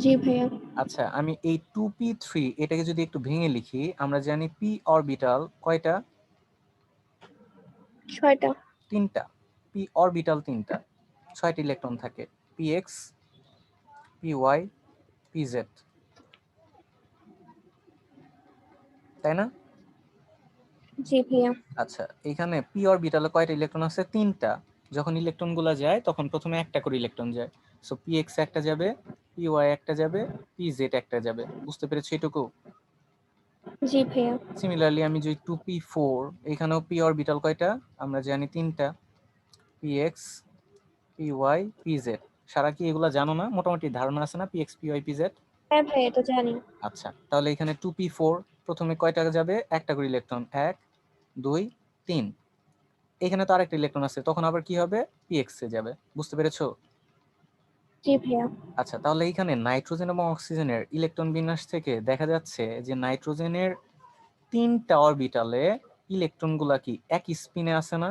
জি ভাইয়া। আচ্ছা, আমি এই 2p3 এটাকে যদি একটু ভেঙে লিখি, আমরা জানি পি অরবিটাল কয়টা? 6টা। 3টা। পি অরবিটাল 3টা, 6টি ইলেকট্রন থাকে, px py pz, তাই না? জি ভাইয়া। আচ্ছা, এখানে পি অরবিটালে কয়টা ইলেকট্রন আছে? 3টা। যখন ইলেকট্রনগুলো যায় তখন প্রথমে একটা করে ইলেকট্রন যায়। সো px একটা যাবে, py একটা যাবে, pz একটা যাবে। বুঝতে পেরেছো এটুকু? জি ভাইয়া। সিমিলারলি আমি যদি 2p4, এখানেও পি অরবিটাল কয়টা? আমরা জানি 3টা, px py pz। সারা কি এগুলা জানো না? মোটামুটি ধারণা আছে না px py pz? হ্যাঁ ভাইয়া, এটা জানি। আচ্ছা, তাহলে এখানে 2p4 প্রথমে কয়টা যাবে? একটা করে ইলেকট্রন, 1 2 3। এখানে তো আরেকটা ইলেকট্রন আছে, তখন আবার কি হবে, px এ যাবে। বুঝতে পেরেছো? জি ভাইয়া। আচ্ছা, তাহলে এখানে নাইট্রোজেন এবং অক্সিজেনের ইলেকট্রন বিন্যাস থেকে দেখা যাচ্ছে যে নাইট্রোজেনের 3টা অরবিটালে ইলেকট্রনগুলা কি একই স্পিনে আছে না?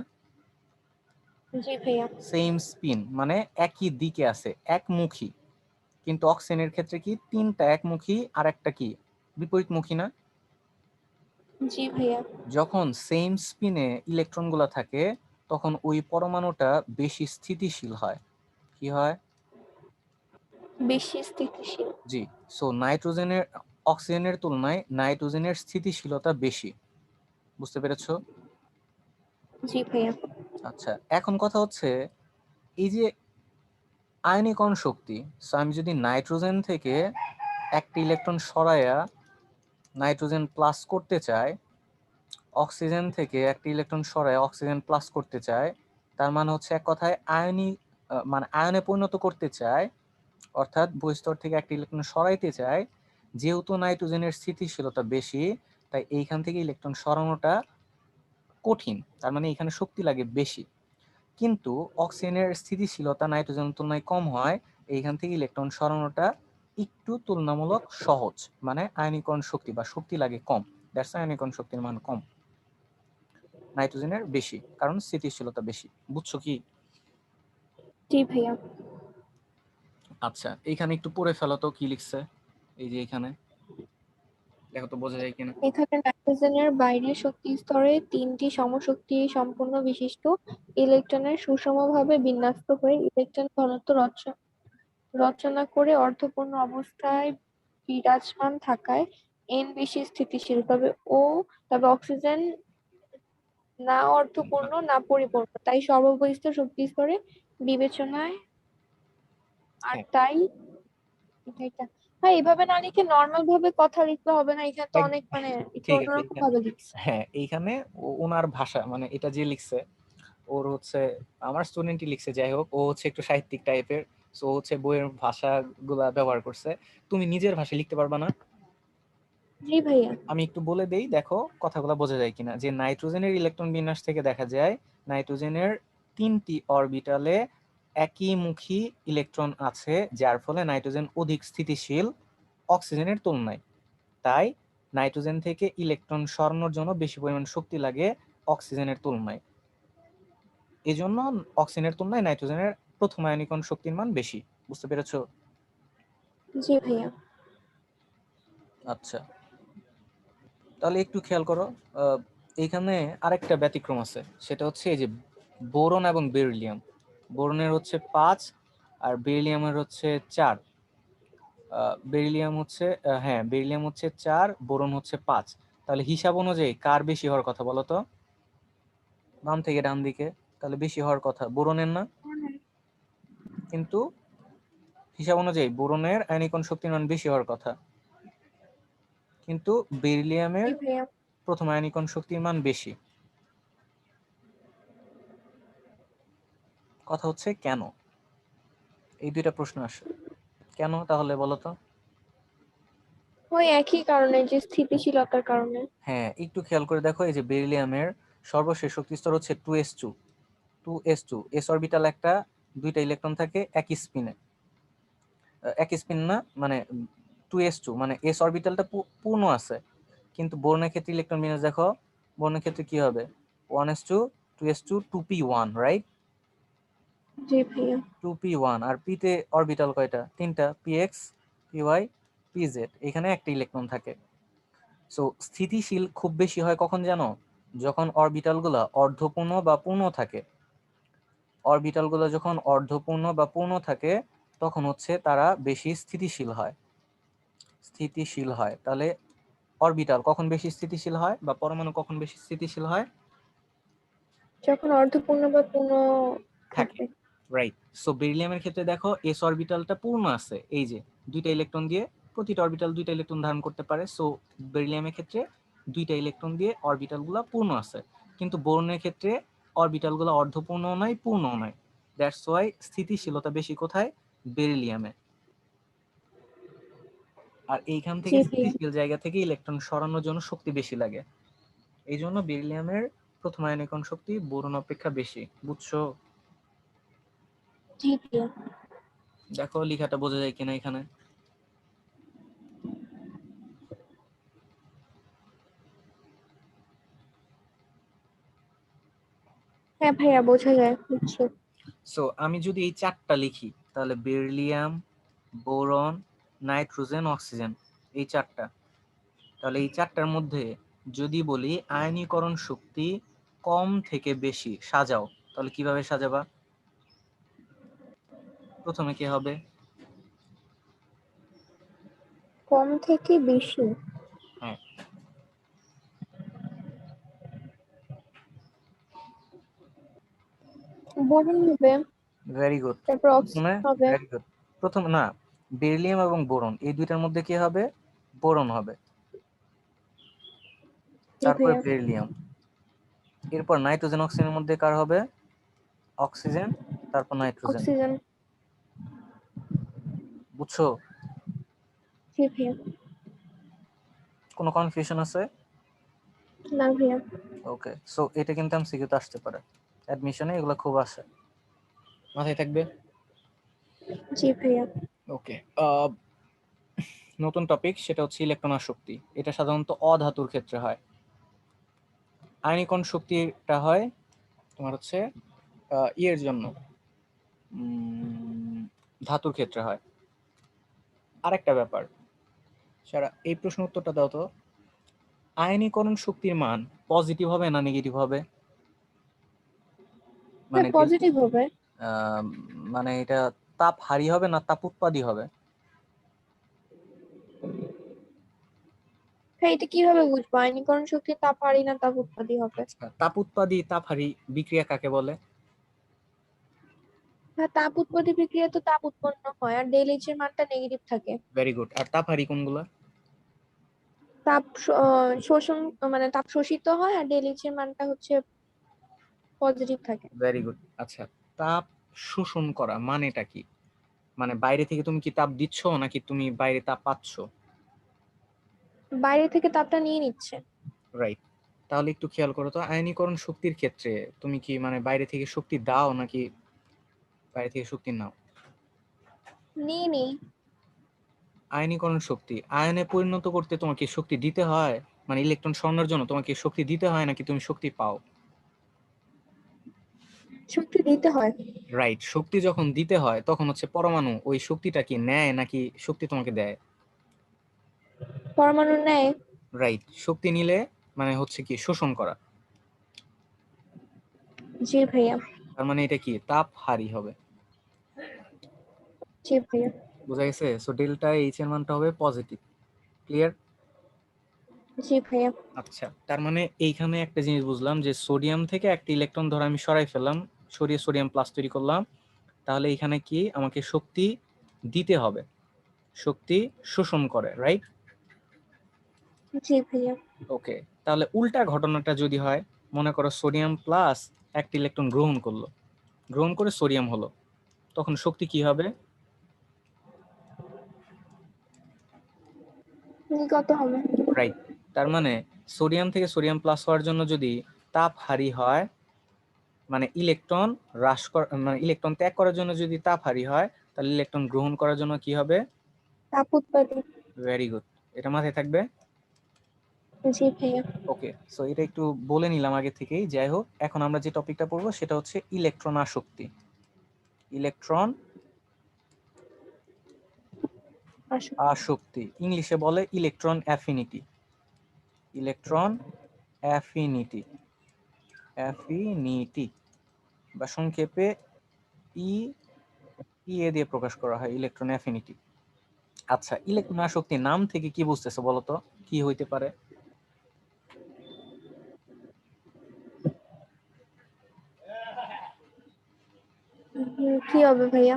জি ভাইয়া। সেম স্পিন মানে একই দিকে আছে, একমুখী। কিন্তু অক্সিজেনের ক্ষেত্রে কি তিনটা একমুখী আর একটা কি বিপরীতমুখী না? জি ভাইয়া। যখন সেম স্পিনে ইলেকট্রনগুলো থাকে তখন ওই পরমাণুটা বেশি স্থিতিশীল হয়। কি হয়? বেশি স্থিতিশীল। জি। সো অক্সিজেনের তুলনায় নাইট্রোজেনের স্থিতিশীলতা বেশি। বুঝতে পেরেছো? জি ভাইয়া। আচ্ছা, এখন কথা হচ্ছে এই যে আয়নীকরণ শক্তি, সো আমি যদি নাইট্রোজেন থেকে একটা ইলেকট্রন সরাইয়া নাইট্রোজেন প্লাস করতে চাই, অক্সিজেন থেকে একটা ইলেকট্রন সরাইয়া অক্সিজেন প্লাস করতে চাই, তার মানে হচ্ছে এক কথায় মানে আয়নে পরিণত করতে চাই, অর্থাৎ বহিঃস্তর থেকে একটা ইলেকট্রন সরাইতে চাই। যেহেতু নাইট্রোজেনের স্থিতিশীলতা বেশি, তাই এইখান থেকে ইলেকট্রন সরানোটা কঠিন, তার মানে এখানে শক্তি লাগে বেশি। কিন্তু অক্সিজেনের স্থিতিশীলতা নাইট্রোজেনের তুলনায় কম হয়, এইখান থেকে ইলেকট্রন সরানোটা একটু তুলনামূলক সহজ, মানে আয়নীকরণ শক্তি বা শক্তি লাগে কম। দ্যাটস আয়নীকরণ শক্তির মান কম নাইট্রোজেনের বেশি, কারণ স্থিতিশীলতা বেশি। বুঝছো কি? জি ভাইয়া। আচ্ছা, এইখানে একটু পড়ে ফেলো তো কি লিখছে। এই যে এখানে দেখো তো বোঝা যায় কিনা। এখানে নাইট্রোজেনের বাইরের শক্তি স্তরে তিনটি সমশক্তি সম্পন্ন বিশিষ্ট ইলেকট্রনের সুষমভাবে বিন্যস্ত হয়ে ইলেকট্রন ঘনত্ব রচনা করে অর্ধপূর্ণ অবস্থায় বিরাজমান থাকায় এন বেশি স্থিতিশীল। তবে অক্সিজেন না অর্ধপূর্ণ না পরিপূর্ণ, তাই সর্ববহিঃস্থ শক্তি স্তরে বিবেচনায়। আর হ্যাঁ, তাই এটা হ্যাঁ, এইভাবে না লিখে নর্মাল ভাবে কথা লিখতে হবে না? এখানে তো অনেক মানে একটু ঠিক আছে। অন্যরকম এইখানে ভাবে লিখছে। হ্যাঁ, এইখানে ওনার ভাষা মানে এটা যে লিখছে, ওর হচ্ছে আমার স্টুডেন্টই লিখছে, যাই হোক ও হচ্ছে একটু সাহিত্যিক টাইপের। সো হচ্ছে বইয়ের ভাষাগুলা ব্যবহার করছে। তুমি নিজের ভাষায় লিখতে পারবা না? জি ভাইয়া। আমি একটু বলে দেই, দেখো কথাগুলো বোঝা যায় কিনা। যে নাইট্রোজেনের ইলেকট্রন বিন্যাস থেকে দেখা যায় নাইট্রোজেনের 3টি অরবিটালে একইমুখী ইলেকট্রন আছে, যার ফলে নাইট্রোজেন অধিক স্থিতিশীল অক্সিজেনের তুলনায়। তাই নাইট্রোজেন থেকে ইলেকট্রন সরানোর জন্য বেশি পরিমাণ শক্তি লাগে অক্সিজেনের তুলনায়। এজন্য অক্সিজেনের তুলনায় নাইট্রোজেনের প্রথম আয়নীকরণ শক্তির মান বেশি। বুঝতে পেরেছো? জি ভাইয়া। আচ্ছা, তাহলে একটু খেয়াল করো। এইখানে আরেকটা ব্যতিক্রম আছে, সেটা হচ্ছে এই যে বোরন এবং বেরিলিয়াম। বোরনের হচ্ছে 5 আর বেরিলিয়ামের হচ্ছে 4। বেরিলিয়াম হচ্ছে 4, বোরন হচ্ছে 5। তাহলে হিসাব অনুযায়ী কার বেশি হওয়ার কথা বলো তো? বাম থেকে ডান দিকে, তাহলে বেশি হওয়ার কথা বোরনের না? কিন্তু হিসাব অনুযায়ী বোরনের আয়নীকরণ শক্তির মান বেশি হওয়ার কথা, কিন্তু বেরিলিয়ামের জি ভাইয়া। প্রথম আয়নীকরণ শক্তির মান বেশি। কথা হচ্ছে কেন? এই দুইটা প্রশ্ন আসে। কেন তাহলে বলো তো? ওই একই কারণে, যে স্থিতিশীলতার কারণে। হ্যাঁ, একটু খেয়াল করে দেখো, এই যে বেরিলিয়ামের সর্বশেষ শক্তি স্তর হচ্ছে 2s2। 2s2 এস অরবিটাল একটা, দুইটা ইলেকট্রন থাকে একই স্পিনে। একই স্পিন না, মানে 2s2 মানে এস অরবিটালটা পূর্ণ আছে। কিন্তু বোরনের ক্ষেত্রে ইলেকট্রন বিন্যাস দেখো, বোরনের ক্ষেত্রে কি হবে? 1s2 2s2 2p1, right? জি ভাইয়া। 2p1। আর পিতে অরবিটাল কয়টা? তিনটা, px py pz। এখানে একটা ইলেকট্রন থাকে। সো স্থিতিশীল খুব বেশি হয় কখন জানো? যখন অরবিটালগুলো অর্ধপূর্ণ বা পূর্ণ থাকে। অরবিটালগুলো যখন অর্ধপূর্ণ বা পূর্ণ থাকে তখন হচ্ছে তারা বেশি স্থিতিশীল হয়। তাহলে অরবিটাল কখন বেশি স্থিতিশীল হয় বা পরমাণু কখন বেশি স্থিতিশীল হয়? যখন অর্ধপূর্ণ বা পূর্ণ থাকে, থাকবে। রাইট। সো বেরিলিয়ামের ক্ষেত্রে দেখো এস অরবিটালটা পূর্ণ আছে, এই যে দুইটা ইলেকট্রন দিয়ে, প্রতিটা অরবিটাল দুইটা ইলেকট্রন ধারণ করতে পারে। সো বেরিলিয়ামের ক্ষেত্রে দুইটা ইলেকট্রন দিয়ে অরবিটালগুলো পূর্ণ আছে। কিন্তু বোরনের ক্ষেত্রে অরবিটালগুলো অর্ধপূর্ণ নয়, পূর্ণ নয়। দ্যাটস ওয়াই স্থিতিশীলতা বেশি কোথায়? বেরিলিয়ামে। আর এইখান জি থেকে ভাইয়া। স্থিতিশীল জায়গা থেকে ইলেকট্রন সরানোর জন্য শক্তি বেশি লাগে। এই জন্য বেরিলিয়ামের প্রথম আয়নীকরণ শক্তি বোরন অপেক্ষা বেশি। বুঝছো? জি ভাইয়া। দেখো লেখাটা বোঝা যায় কিনা এখানে। হ্যাঁ ভাইয়া, বোঝা যায়, বুঝছি। সো আমি যদি এই চারটা লিখি তাহলে বেরিলিয়াম, বোরন, নাইট্রোজেন, অক্সিজেন, এই চারটা। তাহলে এই চারটার মধ্যে যদি বলি আয়নীকরণ শক্তি কম থেকে বেশি সাজাও, তাহলে কিভাবে সাজাবা? প্রথমে কি হবে? কম থেকে বেশি? হ্যাঁ, বোরন হবে, ভেরি গুড। তারপর প্রথমে অক্সিজেন হবে। Very good. প্রথম না, বেরিলিয়াম এবং বোরন এই দুইটার মধ্যে কি হবে? বোরন হবে। জি তারপরে ভাইয়া। বেরিলিয়াম। এরপর নাইট্রোজেন অক্সিজেনের মধ্যে কার হবে? অক্সিজেন, তারপর নাইট্রোজেন। অক্সিজেন। বুঝছো? জি ভাইয়া। কোনো কনফিউশন আছে? না ভাইয়া। ওকে, সো এটা কিন্তু এমসিকিউতে আসতে পারে, অ্যাডমিশনে এগুলো খুব আসে, মাথায় থাকবে। জি ভাইয়া। ওকে, নতুন টপিক, সেটা হচ্ছে ইলেকট্রন আসক্তি। এটা সাধারণত অধাতুর ক্ষেত্রে হয়। আয়নীকরণ শক্তিটা হয় তোমার হচ্ছে ইয়ের জন্য, ধাতুর ক্ষেত্রে হয়। আরেকটা ব্যাপার, সারা এই প্রশ্ন উত্তরটা দাও তো, আয়নীকরণ শক্তির মান পজিটিভ হবে না নেগেটিভ হবে? হ্যাঁ, মানে পজিটিভ হবে। আহ, মানে এটা তাপ হারি হবে না তাপ উৎপাদী হবে? হ্যাঁ, এটা কিভাবে বুঝবো আয়নীকরণ শক্তি তাপ হারি না তাপ উৎপাদী হবে? আচ্ছা, তাপ উৎপাদী তাপ হারি বিক্রিয়া কাকে বলে? হ্যাঁ, তাপ উৎপাদী বিক্রিয়া তো তাপ উৎপন্ন হয়, আর ডেল এইচ এর মানটা নেগেটিভ থাকে। Very good. আর তাপ হারি কোনগুলো? শোষণ, মানে তাপ শোষিত হয়, আর ডেল এইচ এর মানটা হচ্ছে পজিটিভ থাকে। Very good. আচ্ছা, তাপ শোষণ করা মানেটা কি? মানে বাইরে থেকে তুমি কি তাপ দিচ্ছ নাকি তুমি বাইরে তাপ পাচ্ছ? বাইরে থেকে তাপটা নিয়ে নিচ্ছে। রাইট। তাহলে একটু খেয়াল করো তো, আয়নীকরণ শক্তির ক্ষেত্রে তুমি কি মানে বাইরে থেকে শক্তি দাও নাকি বাইরে থেকে শক্তি নাও? নিয়ে নেই। আয়নীকরণ শক্তি আয়নে পরিণত করতে তোমাকে শক্তি দিতে হয়, মানে ইলেকট্রন সরানোর জন্য তোমাকে শক্তি দিতে হয় নাকি তুমি শক্তি পাও? শক্তি দিতে হয়। রাইট, শক্তি যখন দিতে হয় তখন হচ্ছে পরমাণু ওই শক্তিটা কি নেয় নাকি শক্তি তোমাকে দেয়? পরমাণু নেয়। রাইট, শক্তি নিলে মানে হচ্ছে কি শোষণ করা। জি ভাইয়া। তার মানে এটা কি তাপ হারি হবে। জি ভাইয়া। বোঝা গেছে? সো ডেল্টা এইচ এর মানটা হবে পজিটিভ। ক্লিয়ার? জি ভাইয়া। আচ্ছা, তার মানে এইখানে একটা জিনিস বুঝলাম যে সোডিয়াম থেকে একটা ইলেকট্রন ধরে আমি সরাই ফেললাম, সরিয়ে সোডিয়াম প্লাস তৈরি করলাম, তাহলে এখানে কি আমাকে শক্তি দিতে হবে, শক্তি শোষণ করে, রাইট? জি ভাইয়া। ওকে, তাহলে উল্টা ঘটনাটা যদি হয়, মনে করো সোডিয়াম প্লাস একটা ইলেকট্রন গ্রহণ করলো, গ্রহণ করে সোডিয়াম হলো, তখন শক্তি কি হবে? নির্গত হবে। রাইট। তার মানে সোডিয়াম থেকে সোডিয়াম প্লাস হওয়ার জন্য যদি তাপ হারি হয়, মানে ইলেকট্রন মানে ইলেকট্রন ত্যাগ করার জন্য যদি তাপ হারি হয়, তাহলে ইলেকট্রন গ্রহণ করার জন্য কি হবে? তাপ উৎপাদী। ভেরি গুড, এটা মাথায় থাকবে। জি ভাইয়া। ওকে, সো এটা একটু বলে নিলাম আগে থেকেই। যাই হোক, এখন আমরা যে টপিকটা পড়বো সেটা হচ্ছে ইলেকট্রন আসক্তি। ইলেকট্রন আসো। আসক্তি ইংলিশে বলে electron affinity. Electron affinity, affinity বা সংক্ষেপে ই এ দিয়ে প্রকাশ করা হয়, ইলেকট্রন অ্যাফিনিটি। আচ্ছা, ইলেকট্রন আসক্তি নাম থেকে কি বুঝতেছো বলো তো, কি হইতে পারে? কি হবে ভাইয়া?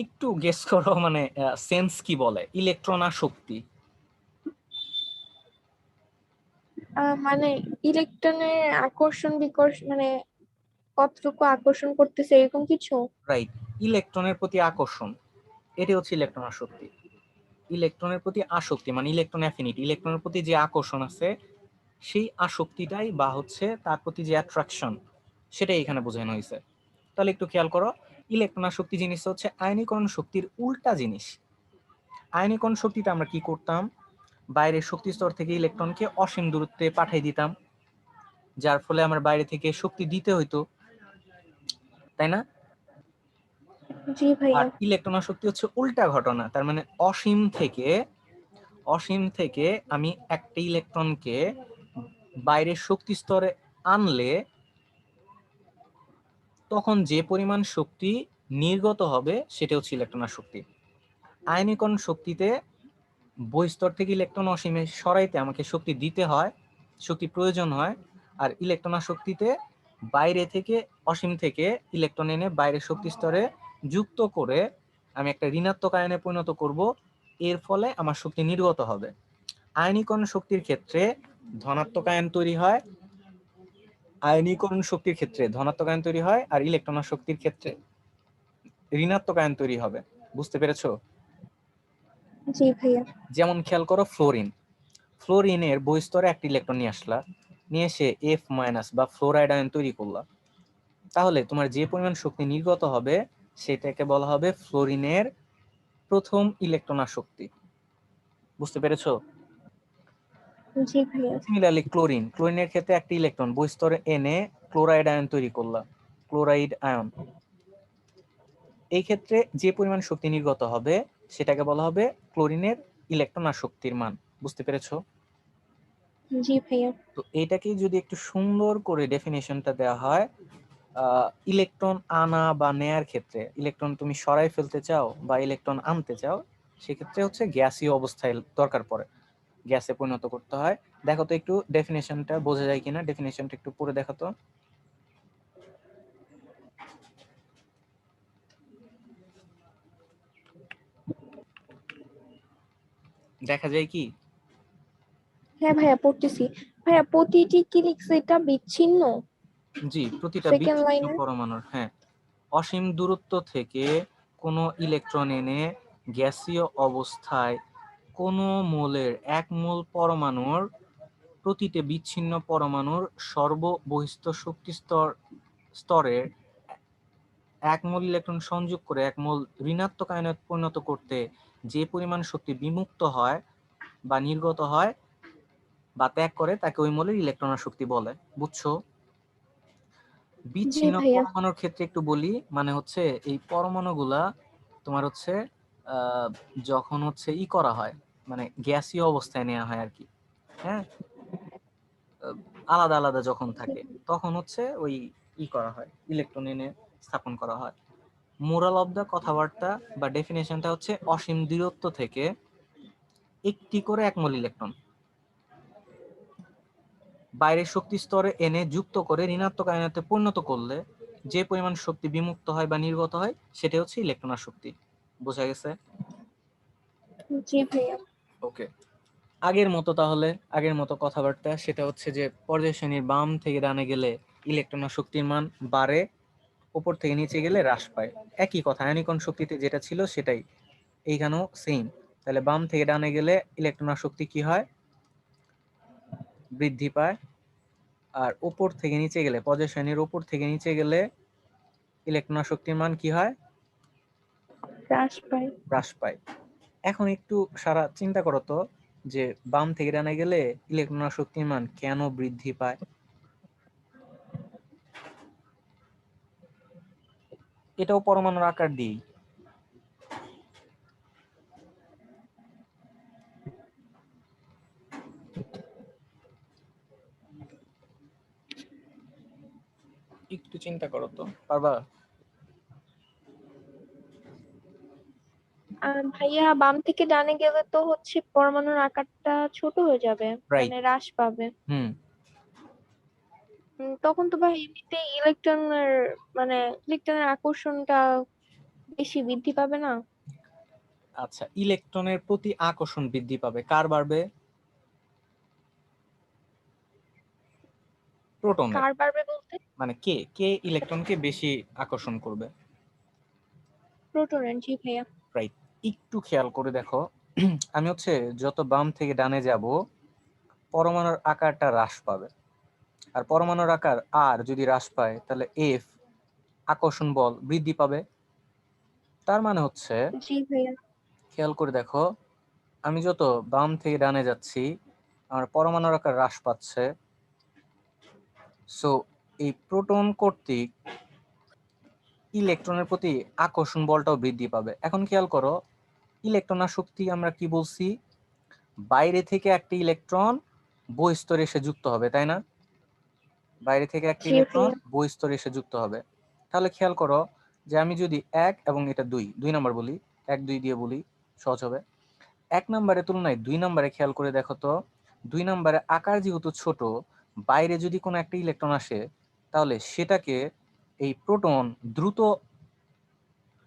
একটু গেস করো, মানে সেন্স কি বলে ইলেকট্রন আসক্তি? মানে ইলেকট্রনের আকর্ষণ বিকর্ষণ, মানে কতটুকু আকর্ষণ করতেছে এরকম কিছু। রাইট, ইলেকট্রনের প্রতি আকর্ষণ, এটি হচ্ছে ইলেকট্রন আসক্তি। ইলেকট্রনের প্রতি আসক্তি মানে ইলেকট্রন অ্যাফিনিটি, ইলেকট্রনের প্রতি যে আকর্ষণ আছে সেই আসক্তিটাই বা হচ্ছে তার প্রতি যে অ্যাট্রাকশন, সেটাই এখানে বোঝানো হয়েছে। তাহলে একটু খেয়াল করো, ইলেকট্রন আসক্তি জিনিস হচ্ছে আয়নীকরণ শক্তির উল্টা জিনিস। আয়নীকরণ শক্তিতে আমরা কি করতাম, বাইরের শক্তি স্তর থেকে ইলেকট্রনকে অসীম দূরত্বে পাঠিয়ে দিতাম, যার ফলে আমার বাইরে থেকে শক্তি দিতে হইতো, তাই না? জি আর ভাইয়া। ইলেকট্রন আসক্তি হচ্ছে উল্টা ঘটনা, তার মানে অসীম থেকে আমি একটা ইলেকট্রনকে বাইরের শক্তি স্তরে আনলে তখন যে পরিমাণ শক্তি নির্গত হবে সেটা হচ্ছে ইলেকট্রন আসক্তি। আয়নীকরণ শক্তিতে বহিঃস্তর থেকে ইলেকট্রন অসীমে সরাইতে আমাকে শক্তি দিতে হয়, শক্তি প্রয়োজন হয়। আর ইলেকট্রন আসক্তিতে বাইরে থেকে অসীম থেকে ইলেকট্রন এনে বাইরের শক্তি স্তরে যুক্ত করে আমি একটা ঋণাত্মক আয়নে পরিণত করব, এর ফলে আমার শক্তি নির্গত হবে। আয়নীকরণ শক্তির ক্ষেত্রে ধনাত্মক আয়ন তৈরি হয়, আয়নীকরণ শক্তির ক্ষেত্রে ধনাত্মক আয়ন তৈরি হয়, আর ইলেকট্রন শক্তির ক্ষেত্রে ঋণাত্মক আয়ন তৈরি হবে। বুঝতে পেরেছো? জি ভাইয়া। যেমন খেয়াল করো ফ্লোরিনের বহিঃস্তরে একটা ইলেকট্রন নিয়ে আসলা, নিয়ে এসে F- বা ফ্লোরাইড আয়ন তৈরি করলা, তাহলে তোমার যে পরিমাণ শক্তি নির্গত হবে সেটাকে বলা হবে ফ্লোরিনের প্রথম ইলেকট্রন আসক্তি। বুঝতে পেরেছো? জি ভাইয়া। সিমিলারলি ক্লোরিনের ক্ষেত্রে একটা ইলেকট্রন বহিঃস্তরে এনে ক্লোরাইড আয়ন তৈরি করলা, ক্লোরাইড আয়ন। এই ক্ষেত্রে যে পরিমাণ শক্তি নির্গত হবে সেটাকে বলা হবে ক্লোরিনের ইলেকট্রন আসক্তির মান। বুঝতে পেরেছো? জি ভাইয়া। তো এটাকে যদি একটু সুন্দর করে ডেফিনেশনটা দেওয়া হয়, ইলেকট্রন আনা বা নেয়ার ক্ষেত্রে, ইলেকট্রন তুমি সরাই ফেলতে চাও বা ইলেকট্রন আনতে চাও, সেক্ষেত্রে হচ্ছে গ্যাসীয় অবস্থায় দরকার পড়ে, গ্যাসে পরিণত করতে হয়। দেখো তো একটু ডেফিনেশনটা বোঝা যায় কিনা, ডেফিনেশনটা একটু পড়ে দেখো তো। দেখা যায় কি? হ্যাঁ ভাইয়া পড়তেছি। ভাইয়া প্রতিটি কি লিখছে এটা বিচ্ছিন্ন? জি, প্রতিটা সেকেন্ড বিচ্ছিন্ন লাইনে। পরমাণুর, হ্যাঁ, অসীম দূরত্ব থেকে কোনো ইলেকট্রন এনে গ্যাসীয় অবস্থায় কোনো মোলের এক মোল পরমাণুর প্রতিটি বিচ্ছিন্ন পরমাণুর সর্ববহিস্থ শক্তি স্তরে এক মোল ইলেকট্রন সংযোগ করে এক মোল ঋণাত্মক আয়নে পরিণত করতে যে পরিমাণ শক্তি বিমুক্ত হয় বা নির্গত হয় বা ত্যাগ করে তাকে ওই মোলের ইলেকট্রন শক্তি বলে। বুঝছো? জি বিচ্ছিন্ন ভাইয়া। পরমাণুর ক্ষেত্রে একটু বলি, মানে হচ্ছে এই পরমাণুগুলা তোমার হচ্ছে যখন হচ্ছে করা হয়, মানে গ্যাসীয় অবস্থায় নেওয়া হয় আর কি, হ্যাঁ, আলাদা আলাদা যখন থাকে তখন হচ্ছে ওই করা হয়, ইলেকট্রন এনে স্থাপন করা হয়। মোরাল অফ দা কথাবার্তা বা ডেফিনেশনটা হচ্ছে অসীম দূরত্ব থেকে একটি করে একমোল ইলেকট্রন বাইরের শক্তি স্তরে এনে যুক্ত করে ঋণাত্মক আয়নে পরিণত করলে যে পরিমাণ শক্তি বিমুক্ত হয় বা নির্গত হয় সেটা হচ্ছে ইলেকট্রন শক্তি। বোঝা গেছে? জি ভাইয়া। ওকে, আগের মতো কথাবার্তা, সেটা হচ্ছে যে পর্যায় সারণীর বাম থেকে ডানে গেলে ইলেকট্রন শক্তির মান বাড়ে, উপর থেকে নিচে গেলে হ্রাস পায়। একই কথা, আয়নীকরণ শক্তিতে যেটা ছিল সেটাই এইখানেও সেম। তাহলে বাম থেকে ডানে গেলে ইলেকট্রন শক্তি কি হয়? বৃদ্ধি পায়। আর উপর থেকে নিচে গেলে, পর্যায় সারণীর উপর থেকে নিচে গেলে ইলেকট্রন শক্তির মান কি হয়? হ্রাস পায়। হ্রাস পায়। এখন একটু সারা চিন্তা করো তো, যে বাম থেকে ডানে গেলে ইলেকট্রন শক্তির মান কেন বৃদ্ধি পায়? এটাও পরমাণুর আকার দিয়েই। একটু চিন্তা করো তো, পারবা? ভাইয়া বাম থেকে ডানে গেলে তো হচ্ছে পরমাণুর আকারটা ছোট হয়ে যাবে, রাইট। মানে হ্রাস পাবে। হুম। তখন তো ভাই এমনিতেই মানে ইলেকট্রনের আকর্ষণটা বেশি বৃদ্ধি পাবে না? আচ্ছা, ইলেকট্রনের প্রতি আকর্ষণ বৃদ্ধি পাবে, কার বাড়বে? প্রোটনের। কার বাড়বে বলতে? মানে কে কে ইলেকট্রনকে বেশি আকর্ষণ করবে? প্রোটনের। জি ভাইয়া। রাইট। একটু খেয়াল করে দেখো, আমি হচ্ছে যত বাম থেকে ডানে যাব পরমাণুর আকারটা হ্রাস পাবে, আর পরমাণুর আকার আর যদি হ্রাস পায় তাহলে এফ আকর্ষণ বল বৃদ্ধি পাবে। তার মানে হচ্ছে, জি ভাইয়া। খেয়াল করে দেখো, আমি যত বাম থেকে ডানে যাচ্ছি আমার পরমাণুর আকার হ্রাস পাচ্ছে। সো এই প্রোটন কর্তৃক ইলেকট্রনের প্রতি আকর্ষণ বলটাও বৃদ্ধি পাবে। এখন খেয়াল করো, ইলেকট্রন আর শক্তি আমরা কি বলছি, বাইরে থেকে একটা ইলেকট্রন বহিঃস্তরে এসে যুক্ত হবে, তাই না? বাইরে থেকে একটা জি ইলেকট্রন ভাইয়া। বহিঃস্তরে এসে যুক্ত হবে। তাহলে খেয়াল করো যে আমি যদি 1 এবং এটা 2 নাম্বার বলি, 1 2 দিয়ে বলি, সহজ হবে। 1 নাম্বারের তুলনায় 2 নাম্বারে খেয়াল করে দেখো তো, 2 নাম্বারে আকার যেহেতু ছোট, বাইরে যদি কোনো একটা ইলেকট্রন আসে তাহলে সেটাকে এই প্রোটন দ্রুত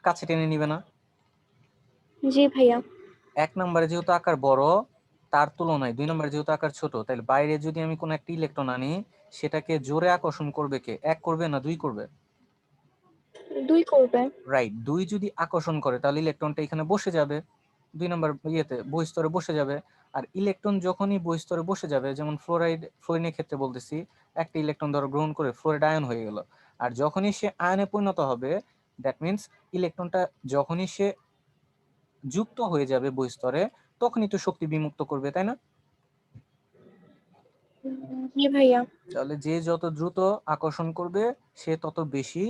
কাছে টেনে নিবে না? জি ভাইয়া। 1 নাম্বারে যেহেতু আকার বড়, তার তুলনায় 2 নাম্বারে যেহেতু আকার ছোট, তাহলে বাইরে যদি আমি কোনো একটা ইলেকট্রন আনি, সেটাকে জোরে আকর্ষণ করবে কে? 1 করবে না 2 করবে? 2 করবে। রাইট, 2 যদি আকর্ষণ করে তাহলে ইলেকট্রনটা এখানে বসে যাবে, 2 নাম্বার ইয়েতে বহিঃস্তরে বসে যাবে। আর ইলেকট্রন যখনই বহিঃস্তরে বসে যাবে, যেমন ফ্লোরিনের ক্ষেত্রে বলতেছি, একটা ইলেকট্রন ধরো গ্রহণ করে ফ্লোরাইড আয়ন হয়ে গেল, আর যখনই সে আয়নে পরিণত হবে, দ্যাট মিন্স ইলেকট্রনটা যখনই সে যুক্ত হয়ে যাবে বহিঃস্তরে, তখনই তো শক্তি বিমুক্ত করবে, তাই না? জি ভাইয়া। তাহলে যে যত দ্রুত আকর্ষণ করবে, সে তত বেশি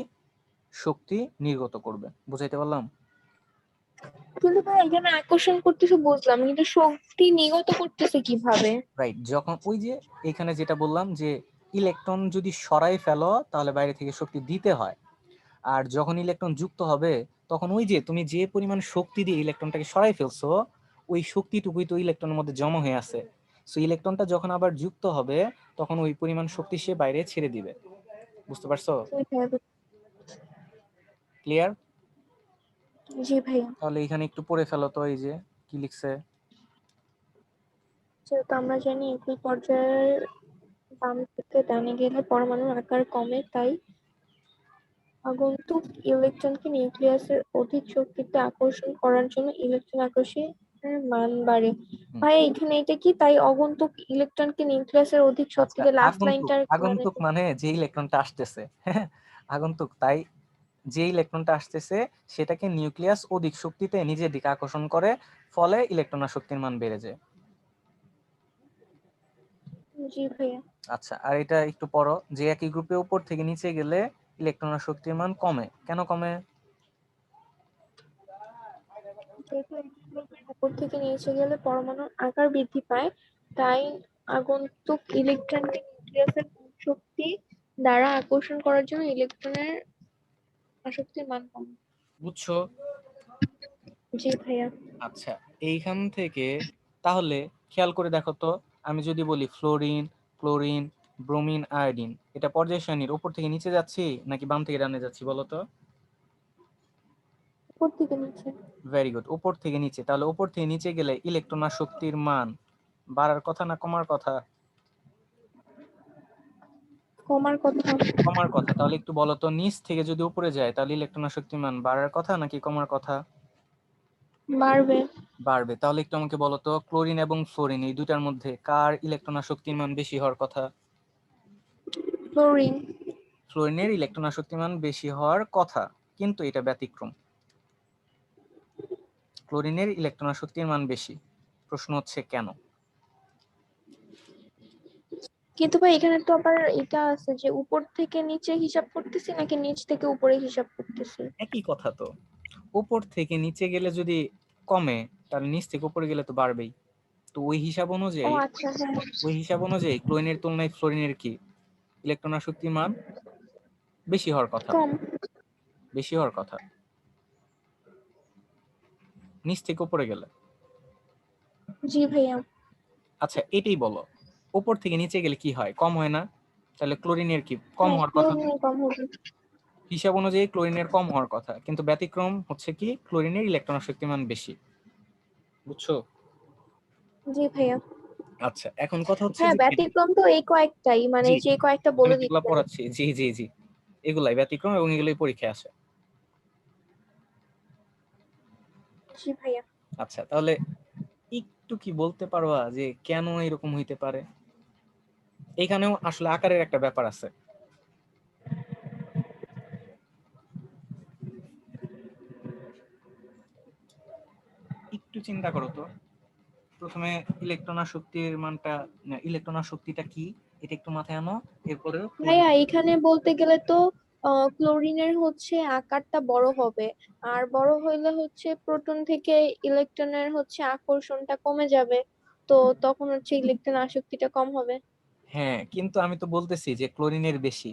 শক্তি নির্গত করবে। বুঝাইতে পারলাম? কিন্তু ভাই এখানে আকর্ষণ করতেছে বুঝলাম, কিন্তু শক্তি নির্গত করতেছে কিভাবে? রাইট, যখন ওই যে এখানে যেটা বললাম যে ইলেকট্রন যদি সরাই ফেলো তাহলে বাইরে থেকে শক্তি দিতে হয়, আর যখন ইলেকট্রন যুক্ত হবে তখন ওই যে তুমি যে পরিমাণ শক্তি দিয়ে ইলেকট্রনটাকে সরাই ফেলছো, ওই শক্তিটুকুই তো ইলেকট্রনের মধ্যে জমা হয়ে আছে। সো ইলেকট্রনটা যখন আবার যুক্ত হবে, তখন ওই পরিমাণ শক্তি সে বাইরে ছেড়ে দিবে। বুঝতে পারছো? জি ভাইয়া। ক্লিয়ার? জি ভাইয়া। তাহলে এখানে একটু পড়ে ফেলো তো, এই যে কি লিখছে। যেহেতু আমরা জানি একই পর্যায়ের বাম থেকে ডানে গেলে পরমাণুর আকার কমে, তাই আগন্তুক ইলেকট্রনকে নিউক্লিয়াসের অধিক শক্তিতে আকর্ষণ করার জন্য ইলেকট্রন আকর্ষণের মান বাড়ে। হুম, ভাই এখানে এটা কি, তাই আগন্তুক ইলেকট্রনকে নিউক্লিয়াসের অধিক আচ্ছা, শক্তিতে, লাস্ট আগন্তুক, লাইনটা একটু মানে আগন্তুক মানে যে ইলেকট্রনটা আসতেছে, হ্যাঁ, আগন্তুক, তাই যে ইলেকট্রনটা আসতেছে সেটাকে নিউক্লিয়াস অধিক শক্তিতে নিজের দিকে আকর্ষণ করে, ফলে ইলেকট্রনের শক্তির মান বেড়ে যায়। জি ভাইয়া। আচ্ছা, আর এটা একটু পড়ো যে একই গ্রুপে উপর থেকে নিচে গেলে ইলেকট্রনের শক্তির মান কমে, কেন কমে? যেহেতু একই গ্রুপের উপর থেকে নিচে গেলে পরমাণুর আকার বৃদ্ধি পায়, তাই আগন্তুক ইলেকট্রনকে নিউক্লিয়াসের কম শক্তি দ্বারা আকর্ষণ করার জন্য ইলেকট্রনের আসক্তির মান কমে। বুঝছো? জি ভাইয়া। আচ্ছা, এইখান থেকে তাহলে খেয়াল করে দেখো তো, আমি যদি বলি ফ্লোরিন, ক্লোরিন, ব্রোমিন, আয়োডিন, এটা পর্যায় সারণীর উপর থেকে নিচে যাচ্ছি নাকি বাম থেকে ডানে যাচ্ছি বলো তো? উপর থেকে নিচে। ভেরি গুড, উপর থেকে নিচে। তাহলে উপর থেকে নিচে গেলে ইলেকট্রন আর শক্তির মান বাড়ার কথা না কমার কথা? কমার কথা। কমার কথা। তাহলে একটু বলো তো, নিচ থেকে যদি উপরে যায় তাহলে ইলেকট্রন আর শক্তির মান বাড়ার কথা নাকি কমার কথা? বাড়বে। বাড়বে। তাহলে একটু আমাকে বলো তো, ক্লোরিন এবং ফ্লোরিন এই দুইটার মধ্যে কার ইলেকট্রন আর শক্তির মান বেশি হওয়ার কথা? ফ্লোরিন। ফ্লোরিনের ইলেকট্রন আর শক্তির মান বেশি হওয়ার কথা, কিন্তু এটা ব্যতিক্রম। ক্লোরিনের ইলেকট্রন আর শক্তির মান বেশি। প্রশ্ন হচ্ছে কেন? কিন্তু ভাই এখানে তো আবার এটা আছে যে উপর থেকে নিচে হিসাব করতেছি নাকি নিচ থেকে উপরে হিসাব করতেছি। একই কথা তো। উপর থেকে নিচে গেলে যদি কমে, তাহলে নিচ থেকে উপরে গেলে তো বাড়বেই। তো ওই হিসাব ও অনুযায়ী, আচ্ছা, হ্যাঁ। ক্লোরিনের তুলনায় ফ্লোরিনের কি ইলেকট্রন আর শক্তির মান বেশি হওয়ার কথা। কম। বেশি হওয়ার কথা নিচ থেকে উপরে গেলে। জি ভাইয়া। আচ্ছা, এটাই বলো, উপর থেকে নিচে গেলে কি হয়? কম হয় না? তাহলে ক্লোরিনের কি কম হ্যাঁ, হওয়ার কথা? ফ্লোরিনের কম হবে। হিসাব অনুযায়ী ক্লোরিনের কম হওয়ার কথা, কিন্তু ব্যতিক্রম হচ্ছে কি, ক্লোরিনের ইলেকট্রন আর শক্তির মান বেশি। বুঝছো? জি ভাইয়া। আচ্ছা, এখন কথা হচ্ছে হ্যাঁ, যে ব্যতিক্রম তো এই কয়েকটাই, মানে জি, যে কয়েকটা আমি বলে যেগুলা দিচ্ছেন। পড়াচ্ছি, জি জি জি, এগুলাই ব্যতিক্রম এবং এগুলোই পরীক্ষায় আসে। জি ভাইয়া। আচ্ছা, তাহলে একটু কি বলতে পারবা যে কেন এরকম হইতে পারে? এখানেও আসলে আকারের একটা ব্যাপার আছে। একটু চিন্তা করো তো। প্রথমে ইলেকট্রন আর শক্তির মানটা, ইলেকট্রন আর শক্তিটা কি, এটা একটু মাথায় আনো। এরপরে ভাইয়া এখানে বলতে গেলে তো ক্লোরিনের হচ্ছে আকারটা বড় হবে, আর বড় হইলে হচ্ছে প্রোটন থেকে ইলেকট্রনের হচ্ছে আকর্ষণটা কমে যাবে, তো তখন হচ্ছে ইলেকট্রন আসক্তিটা কম হবে। হ্যাঁ, কিন্তু আমি তো বলতেছি যে ক্লোরিনের বেশি।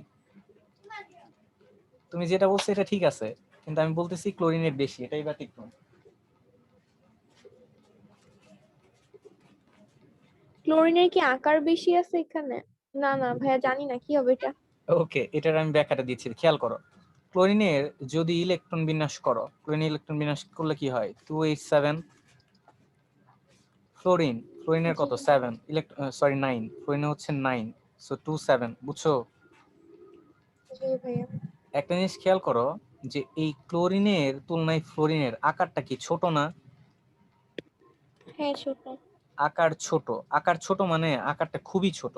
তুমি যেটা বলছো এটা ঠিক আছে, কিন্তু আমি বলতেছি ক্লোরিনের বেশি, এটাই ব্যতিক্রম। ক্লোরিনের কি আকার বেশি আছে এখানে? না না ভাইয়া, জানি না কি হবে এটা। ওকে, এটার আমি ব্যাখ্যাটা দিচ্ছি, খেয়াল করো। ক্লোরিনের যদি ইলেকট্রন বিন্যাস করো, ক্লোরিনের ইলেকট্রন বিন্যাস করলে কি হয়, 2h7। ফ্লোরিন, ফ্লোরিনের জি। কত, 7 সরি 9, ফ্লোরিনের হচ্ছে 9, সো 2 7, বুঝছো? জি ভাইয়া। একটা জিনিস খেয়াল করো, যে এই ক্লোরিনের তুলনায় ফ্লোরিনের আকারটা কি ছোট না? হ্যাঁ ছোট। আকার ছোট, আকার ছোট মানে আকারটা খুবই ছোট।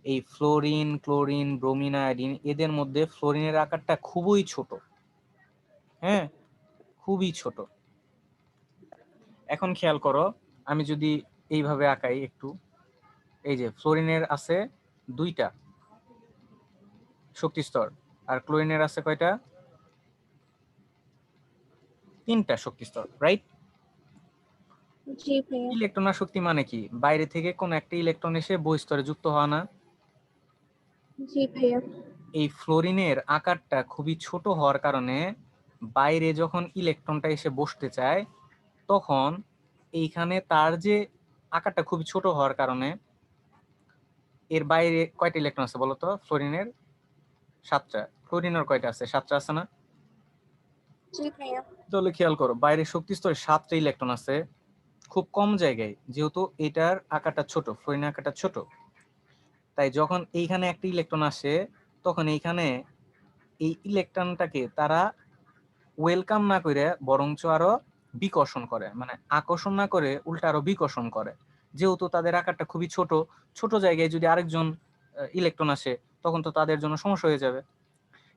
এই ফ্লোরিন, ক্লোরিন, ব্রোমিন, আয়োডিন, এদের মধ্যে ফ্লোরিনের আকারটা খুবই ছোট। হ্যাঁ, খুবই ছোট। এখন খেয়াল করো, আমি যদি এইভাবে আঁকাই একটু, এই যে ফ্লোরিনের আছে 2টা শক্তি স্তর, আর ক্লোরিনের আছে কয়টা, 3টা শক্তি স্তর, রাইট? জি ভাইয়া। ইলেকট্রন আসক্তি মানে কি, বাইরে থেকে কোন একটা ইলেকট্রন এসে বহিঃস্তরে যুক্ত হওয়া না? জি ভাইয়া। এই ফ্লোরিনের আকারটা খুবই ছোট হওয়ার কারণে বাইরে যখন ইলেকট্রনটা এসে বসতে চায়, তখন এইখানে তার যে আকারটা খুবই ছোট হওয়ার কারণে, এর বাইরে কয়টা ইলেকট্রন আছে বলতো ফ্লোরিনের? 7টা। ক্লোরিনের কয়টা আছে, 7টা আছে না? জি ভাইয়া। তাহলে খেয়াল করো, বাইরে শক্তি স্তরে 7টা ইলেকট্রন আছে খুব কম জায়গায়, যেহেতু এটার আকারটা ছোট, ফ্লোরিনের আকারটা ছোট, তাই যখন এইখানে একটা ইলেকট্রন আসে, তখন এইখানে এই ইলেকট্রনটাকে তারা ওয়েলকাম না করে বরঞ্চ আরো বিকর্ষণ করে, মানে আকর্ষণ না করে উল্টা আরো বিকর্ষণ করে। যেহেতু তাদের আকারটা খুবই ছোট, ছোট জায়গায় যদি আরেকজন ইলেকট্রন আসে, তখন তো তাদের জন্য সমস্যা হয়ে যাবে।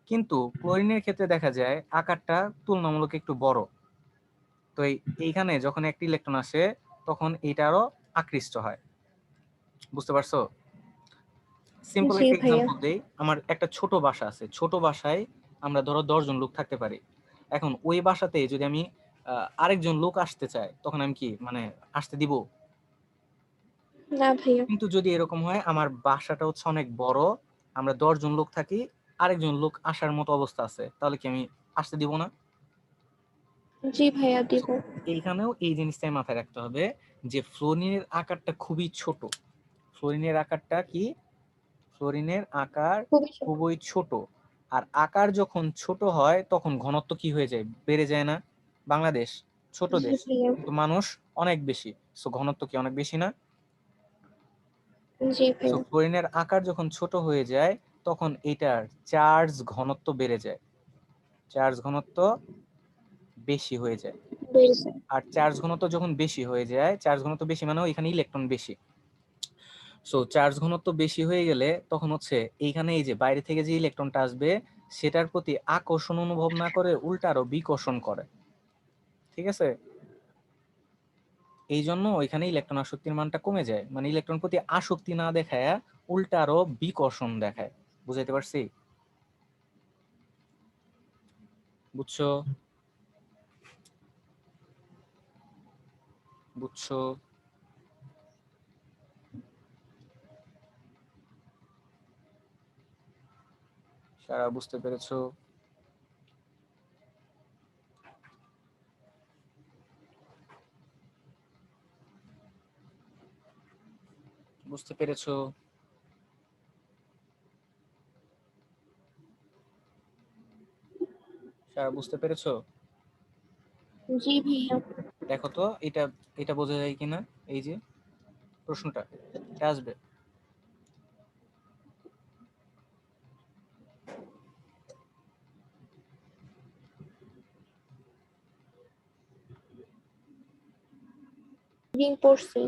কিন্তু ক্লোরিনের ক্ষেত্রে দেখা যায় আকারটা তুলনামূলক একটু বড়। তো এইখানে যখন একটা ইলেকট্রন আসে, তখন এটা আরো আকৃষ্ট হয়। বুঝতে পারছো? সিম্পল জি একটা ভাইয়া। এক্সাম্পল দেই। আমার একটা ছোট বাসা আছে, ছোট বাসায় আমরা ধরো 10 জন লোক থাকতে পারি। এখন ওই বাসাতে যদি আমি আরেকজন লোক আসতে চায়, তখন আমি কি মানে আসতে দিব? না ভাইয়া। কিন্তু যদি এরকম হয় আমার বাসাটা হচ্ছে অনেক বড়, আমরা 10 জন লোক থাকি, আরেকজন লোক আসার মতো অবস্থা আছে, তাহলে কি আমি আসতে দিব না? জি ভাইয়া So, দিব। এইখানেও এই জিনিসটাই মাথায় রাখতে হবে, যে ফ্লোরিনের আকারটা খুবই ছোট। ফ্লোরিনের আকারটা কি, ফ্লোরিনের আকার খুবই ছোট। খুবই ছোট। আর আকার যখন ছোট হয় তখন ঘনত্ব কি হয়ে যায়, বেড়ে যায় না? বাংলাদেশ ছোট জি দেশ, ভাইয়া। কিন্তু মানুষ অনেক বেশি, সো ঘনত্ব কি অনেক বেশি না? জি সো ভাইয়া। ফ্লোরিনের আকার যখন ছোট হয়ে যায়, তখন এটার চার্জ ঘনত্ব বেড়ে যায়, চার্জ ঘনত্ব বেশি হয়ে যায়। বেড়েছে। আর চার্জ ঘনত্ব যখন বেশি হয়ে যায়, চার্জ ঘনত্ব বেশি মানে এখানে ইলেকট্রন বেশি। সো চার্জ ঘনত্ব বেশি হয়ে গেলে তখন হচ্ছে এইখানে এই যে বাইরে থেকে যে ইলেকট্রনটা আসবে, সেটার প্রতি আকর্ষণ অনুভব না করে উল্টা আরো বিকর্ষণ করে। ঠিক আছে? এই জন্য ওইখানে ইলেকট্রন আসক্তির মানটা কমে যায়, মানে ইলেকট্রন প্রতি আসক্তি না দেখায় উল্টা আরো বিকর্ষণ দেখায়। বুঝাইতে পারছি? বুঝছো? বুঝছো? সারা বুঝতে পেরেছো? বুঝতে পেরেছো? সারা বুঝতে পেরেছো? জি ভাইয়া। দেখো তো এটা, এটা বোঝা যায় কিনা, এই যে প্রশ্নটা, এটা আসবে। রিং পড়ছি।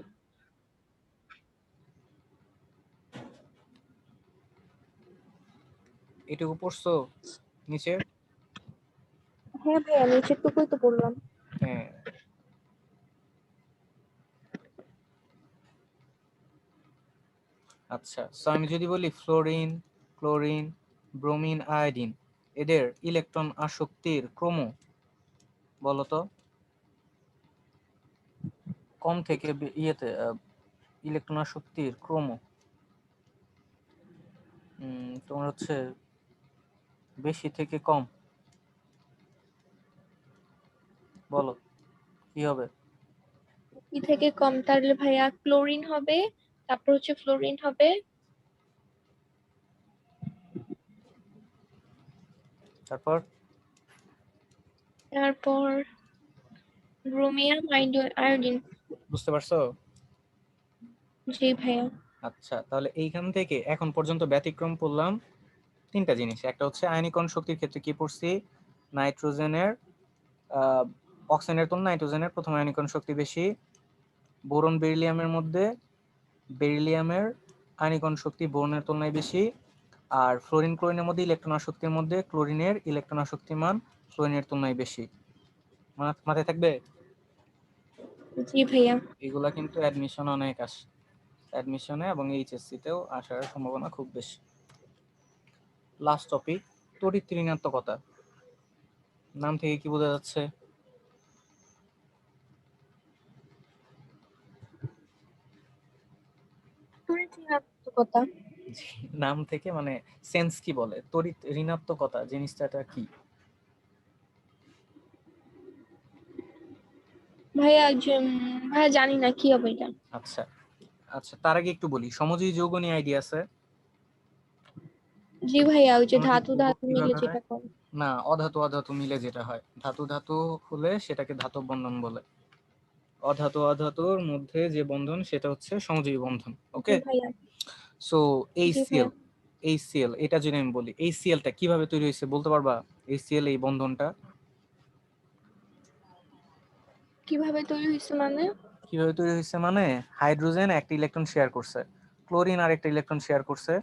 এটুকু পড়ছো নিচে? হ্যাঁ ভাইয়া, নিচের টুকুই তো বললাম। হ্যাঁ। আচ্ছা, সো আমি যদি বলি ফ্লোরিন, ক্লোরিন, ব্রোমিন, আয়োডিন, এদের ইলেকট্রন আসক্তির ক্রম বলতো। কম থেকে ইয়েতে ইলেকট্রন আসক্তির ক্রম তোমার হচ্ছে বেশি থেকে কম, বলো কি হবে? ই থেকে কম, তাহলে ভাইয়া ক্লোরিন হবে, তারপর হচ্ছে ফ্লোরিন হবে, তারপর তারপর ব্রোমিয়াম, আয়োডিন। বুঝতে পারছো? জি ভাইয়া। আচ্ছা, তাহলে এইখান থেকে এখন পর্যন্ত ব্যতিক্রম পড়লাম তিনটা জিনিস। একটা হচ্ছে আয়নীকরণ শক্তির ক্ষেত্রে কি পড়ছি, নাইট্রোজেনের অক্সিজেনের তুলনায় নাইট্রোজেনের প্রথম আয়নীকরণ শক্তি বেশি। বোরন বেরিলিয়ামের মধ্যে বেরিলিয়ামের আয়নীকরণ শক্তি বোরনের তুলনায় বেশি। আর ফ্লোরিন ক্লোরিনের মধ্যে ইলেকট্রন আসক্তির মধ্যে ক্লোরিনের ইলেকট্রন আসক্তি মান ফ্লোরিনের তুলনায় বেশি। মাথায় থাকবে। জি ভাইয়া। এগুলা কিন্তু অ্যাডমিশনে অনেক আসে, অ্যাডমিশনে এবং এইচএসসি তেও আসার সম্ভাবনা খুব বেশি। লাস্ট টপিক, তড়িৎ ঋণাত্মকতা। নাম থেকে কি বোঝা যাচ্ছে? তড়িৎ ঋণাত্মকতা। জি, নাম থেকে মানে সেন্স কি বলে, তড়িৎ ঋণাত্মকতা জিনিসটা কি? ভাইয়া ভাইয়া জানি না কি হবে এটা। আচ্ছা আচ্ছা, তার আগে একটু বলি, সমযোজী যৌগ নিয়ে আইডিয়া আছে? জি ভাইয়া, ওই যে সমযোজী ধাতু যৌগ ধাতু মিলে কিভাবে হয়? যেটা করে। না, অধাতু অধাতু মিলে যেটা হয়। ধাতু ধাতু হলে সেটাকে ধাতব বন্ধন বলে। অধাতু অধাতুর মধ্যে যে বন্ধন সেটা হচ্ছে সমযোজী বন্ধন। জি ওকে, ভাইয়া। সো জি ভাইয়া। এইচসিএল, এইচসিএল এটা যদি আমি বলি, এইচসিএলটা কিভাবে তৈরি হয়েছে বলতে পারবা? এইচসিএল এই বন্ধনটা কিভাবে তৈরি হয়েছে মানে? কিভাবে তৈরি হয়েছে মানে, হাইড্রোজেন একটা ইলেকট্রন শেয়ার করছে, ক্লোরিন আর একটা ইলেকট্রন শেয়ার করছে,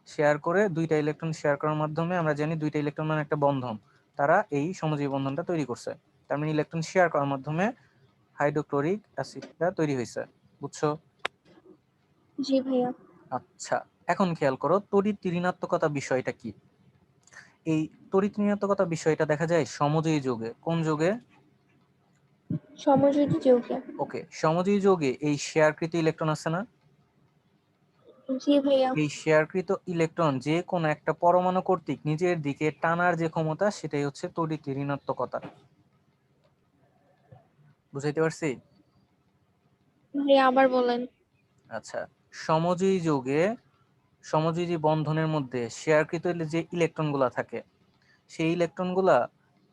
শেয়ার করে দুইটা ইলেকট্রন শেয়ার করার মাধ্যমে আমরা জানি দুইটা ইলেকট্রন মানে একটা বন্ধন, তারা এই সমযোজী বন্ধনটা তৈরি করছে। তার মানে ইলেকট্রন শেয়ার করার মাধ্যমে হাইড্রোক্লোরিক অ্যাসিডটা তৈরি হয়েছে। বুঝছো? জি ভাইয়া। আচ্ছা, এখন খেয়াল করো তড়িৎ ঋণাত্মকতা বিষয়টা কি। এই তড়িৎ ঋণাত্মকতা বিষয়টা দেখা যায় সমযোজী যৌগে। কোন যৌগে? সমযোজী যৌগে। ওকে, সমযোজী যৌগে এই শেয়ারকৃত ইলেকট্রন আছে না, জি ভাইয়া। এই শেয়ারকৃত ইলেকট্রন যে কোনো একটা পরমাণু কর্তৃক নিজের দিকে টানার যে ক্ষমতা সেটাই হচ্ছে তড়িৎ ঋণাত্মকতা। বুঝাইতে পারছি? ভাইয়া আবার বলেন। আচ্ছা, সমযোজী যৌগে সমযোজী বন্ধনের মধ্যে শেয়ারকৃত যে ইলেকট্রনগুলা থাকে, সেই ইলেকট্রনগুলা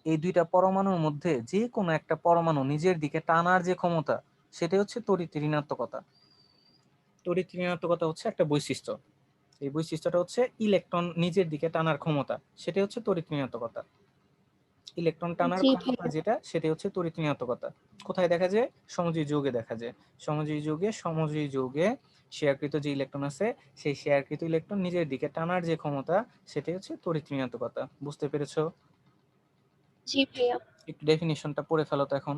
এই দুইটা পরমাণুর মধ্যে যে কোনো একটা পরমাণু নিজের দিকে টানার যে ক্ষমতা সেটাই হচ্ছে তড়িৎ ঋণাত্মকতা। তড়িৎ ঋণাত্মকতা হচ্ছে একটা বৈশিষ্ট্য, এই বৈশিষ্ট্যটা হচ্ছে ইলেকট্রন নিজের দিকে টানার ক্ষমতা, সেটাই হচ্ছে তড়িৎ ঋণাত্মকতা। ইলেকট্রন টানার জি ক্ষমতা ভাইয়া। যেটা সেটাই হচ্ছে তড়িৎ ঋণাত্মকতা। কোথায় দেখা যায়? সমযোজী যৌগে দেখা যায়। সমযোজী যৌগে শেয়ারকৃত যে ইলেকট্রন আছে, সেই শেয়ারকৃত ইলেকট্রন নিজের দিকে টানার যে ক্ষমতা সেটাই হচ্ছে তড়িৎ ঋণাত্মকতা। বুঝতে পেরেছো? জি ভাইয়া। একটু ডেফিনিশনটা পড়ে ফেলো তো এখন।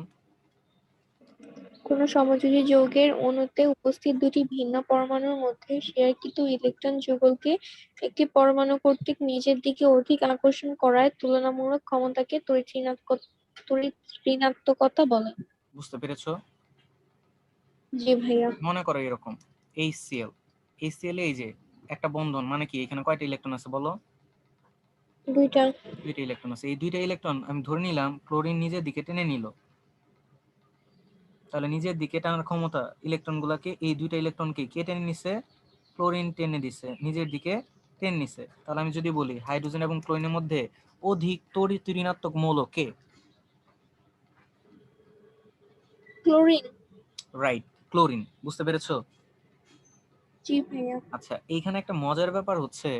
কোন সমযোজী যৌগের অণুতে উপস্থিত দুটি ভিন্ন পরমাণুর মধ্যে শেয়ারকৃত ইলেকট্রন যুগলকে একটি পরমাণু কর্তৃক নিজের দিকে অধিক আকর্ষণ করার তুলনামূলক ক্ষমতাকে তড়িৎ ঋণাত্মকতা বলে। বুঝতে পেরেছো? জি ভাইয়া। মনে করো এরকম HCl, HCl এই যে একটা বন্ধন মানে কি, এখানে কয়টা ইলেকট্রন আছে বলো? দুইটা। দুইটা ইলেকট্রন আছে। এই দুইটা ইলেকট্রন আমি ধরে নিলাম ক্লোরিন নিজের দিকে টেনে নিল, তাহলে নিজের দিকে টানার ক্ষমতা ইলেকট্রন গুলাকে, এই দুইটা ইলেকট্রনকে কে টেনে নিছে? ক্লোরিন টেনে দিছে, নিজের দিকে টেনে নিছে। তাহলে আমি যদি বলি হাইড্রোজেন এবং ক্লোরিনের মধ্যে অধিক তড়িৎ ঋণাত্মক মৌল কে? ক্লোরিন। Right, chlorine. বুঝতে পেরেছো? জি ভাইয়া। আচ্ছা, এইখানে একটা মজার ব্যাপার হচ্ছে,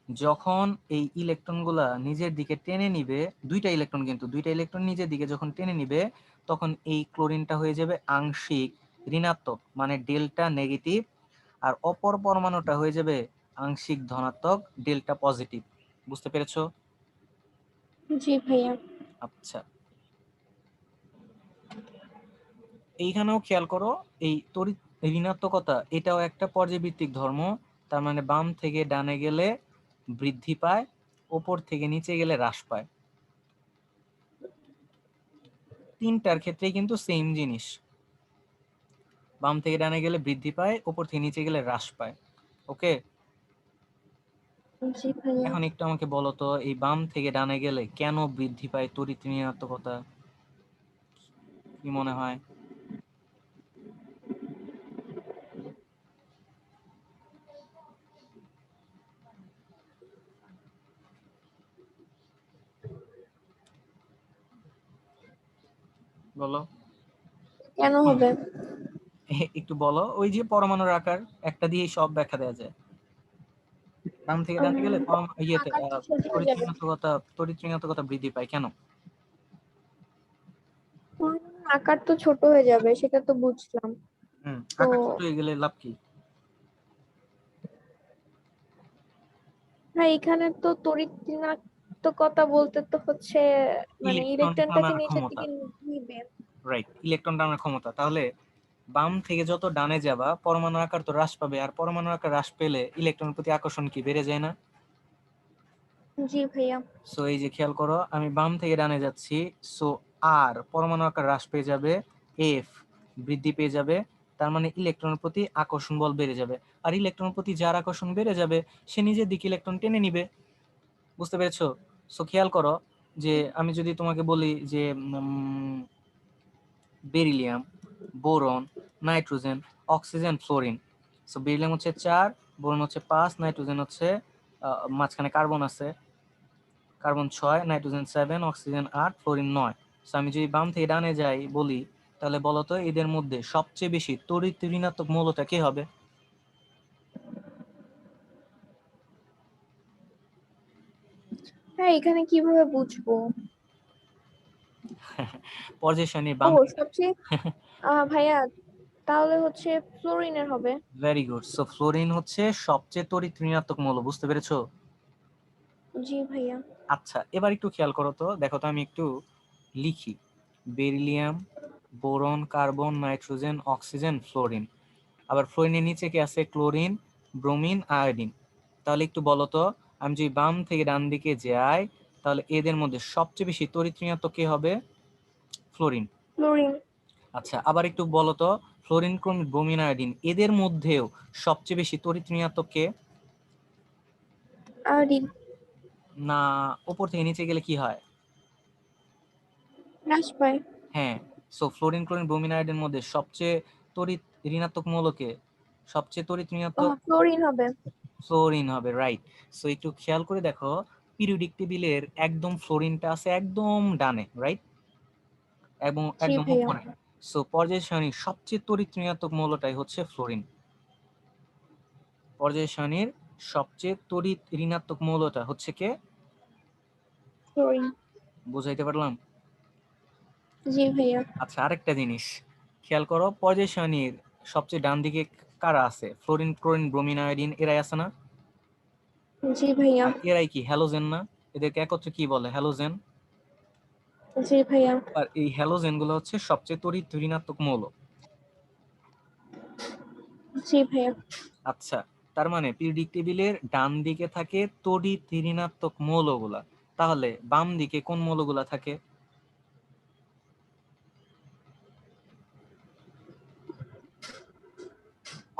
যখন এই ইলেকট্রনগুলা নিজের দিকে টেনে নিবে, দুইটা ইলেকট্রন কিন্তু দুইটা ইলেকট্রন নিজের দিকে যখন টেনে নিবে, তখন এই ক্লোরিনটা হয়ে যাবে আংশিক ঋণাত্মক মানে ডেল্টা নেগেটিভ, আর অপর পরমাণুটা হয়ে যাবে আংশিক ধনাত্মক ডেল্টা পজিটিভ। বুঝতে পেরেছো? জি ভাইয়া। আচ্ছা, এইখানেও খেয়াল করো, এই তড়িৎ ঋণাত্মকতা এটাও একটা পর্যায়ভিত্তিক ধর্ম। তার মানে বাম থেকে ডানে গেলে বৃদ্ধি পায়, উপর থেকে নিচে গেলে হ্রাস পায়। তিনটার ক্ষেত্রেই কিন্তু সেম জিনিস, বাম থেকে ডানে গেলে বৃদ্ধি পায়, উপর থেকে নিচে গেলে হ্রাস পায়। ওকে, জি ভাইয়া। এখন একটু আমাকে বলো তো, এই বাম থেকে ডানে গেলে কেন বৃদ্ধি পায় তড়িৎ ঋণাত্মকতা, কি মনে হয়? বলো। কেন হবে? একটু বলো। ওই যে পরমাণুর আকার, একটা দিয়ে সব ব্যাখ্যা দেওয়া যায়। বাম থেকে ডানে গেলে ইয়েতে আকার তো ছোট হয়ে যাবে। তড়িৎ ঋণাত্মকতা বৃদ্ধি পায় কেন? আকার তো ছোট হয়ে যাবে, সেটা তো বুঝলাম। তো আকার ছোট হয়ে গেলে লাভ কি? হ্যাঁ, এখানে তো তড়িৎ ঋণাত্মকতা বলতে তো হচ্ছে মানে ইলেকট্রন ইলেকট্রনটাকে টানার নিচের ক্ষমতা। দিকে নিবে। রাইট, ইলেকট্রন টানার ক্ষমতা। তাহলে বাম থেকে যত ডানে যাবা পরমাণুর আকার তো হ্রাস পাবে, আর পরমাণুর আকার হ্রাস পেলে ইলেকট্রনের প্রতি আকর্ষণ কি বেড়ে যায় না? জি ভাইয়া। সো এই যে খেয়াল করো, আমি বাম থেকে ডানে যাচ্ছি, সো আর পরমাণু আকার হ্রাস পেয়ে যাবে, এফ বৃদ্ধি পেয়ে যাবে, তার মানে ইলেকট্রনের প্রতি আকর্ষণ বল বেড়ে যাবে। আর ইলেকট্রনের প্রতি যার আকর্ষণ বেড়ে যাবে সে নিজের দিকে ইলেকট্রন টেনে নিবে। বুঝতে পেরেছো? সো খেয়াল করো যে আমি যদি তোমাকে বলি যে beryllium, boron, nitrogen, oxygen, fluorine. So beryllium হচ্ছে 4, বোরন হচ্ছে 5, নাইট্রোজেন হচ্ছে মাঝখানে কার্বন আছে, carbon 6, nitrogen 7, oxygen 8, fluorine 9। So আমি যদি বাম থেকে ডানে যাই বলি, তাহলে বলতো এদের মধ্যে সবচেয়ে বেশি তড়িৎ ঋণাত্মক মৌলটা কে হবে? হ্যাঁ, এখানে কিভাবে বুঝবো? পর্যায় সারণীর ও বাম দিকে। সবচেয়ে ভাইয়া, তাহলে হচ্ছে ফ্লোরিনের হবে। Very good. সো ফ্লোরিন হচ্ছে সবচেয়ে তড়িৎ ঋণাত্মক মৌল। বুঝতে পেরেছো? জি ভাইয়া। আচ্ছা, এবার একটু খেয়াল করো তো, দেখো তো আমি একটু লিখি। Beryllium, boron, carbon, nitrogen, oxygen, fluorine. আবার ফ্লোরিনের নিচে কি আছে? Chlorine, bromine, iodine. তাহলে একটু বলো তো, আমি যদি বাম থেকে ডান দিকে যাই, তাহলে এদের মধ্যে সবচেয়ে বেশি তড়িৎ ঋণাত্মক কে হবে? ফ্লোরিন। ফ্লোরিন। আচ্ছা, আবার একটু বলো তো, ফ্লোরিন, ক্লোরিন, ব্রোমিন, আয়োডিন এদের মধ্যেও সবচেয়ে বেশি তড়িৎ ঋণাত্মক কে? আয়োডিন। না, উপর থেকে নিচে গেলে কি হয়? হ্রাস পায়। হ্যাঁ। সো ফ্লোরিন, ক্লোরিন, ব্রোমিন, আয়োডিনের মধ্যে সবচেয়ে তড়িৎ ঋণাত্মক মৌলকে, সবচেয়ে তড়িৎ ঋণাত্মক ফ্লোরিন হবে। ফ্লোরিন হবে। রাইট। সো একটু খেয়াল করে দেখো, পিরিয়ডিক টেবিলের একদম ফ্লোরিনটা আছে একদম ডানে, রাইট, এবং জি একদম ভাইয়া। উপরে। সো পর্যায় সারণীর সবচেয়ে তড়িৎ ঋণাত্মক মৌলটাই হচ্ছে ফ্লোরিন। পর্যায় সারণীর সবচেয়ে তড়িৎ ঋণাত্মক মৌলটা হচ্ছে কে? ফ্লোরিন। বুঝাইতে পারলাম? জি ভাইয়া। আচ্ছা, আরেকটা জিনিস খেয়াল করো, পর্যায় সারণীর সবচেয়ে ডান দিকে কারা আছে? ফ্লোরিন, ক্লোরিন, ব্রোমিন, আয়োডিন এরাই আছে না? জি ভাইয়া। আর এরাই কি হ্যালোজেন না? এদেরকে একত্রে কি বলে? হ্যালোজেন। জি ভাইয়া। আর এই হ্যালোজেন গুলো হচ্ছে সবচেয়ে তড়িৎ ঋণাত্মক মৌল। জি ভাইয়া। আচ্ছা, তার মানে পিরিয়ডিক টেবিলের ডান দিকে থাকে তড়িৎ ঋণাত্মক মৌলগুলা, তাহলে বাম দিকে কোন মৌলগুলা থাকে?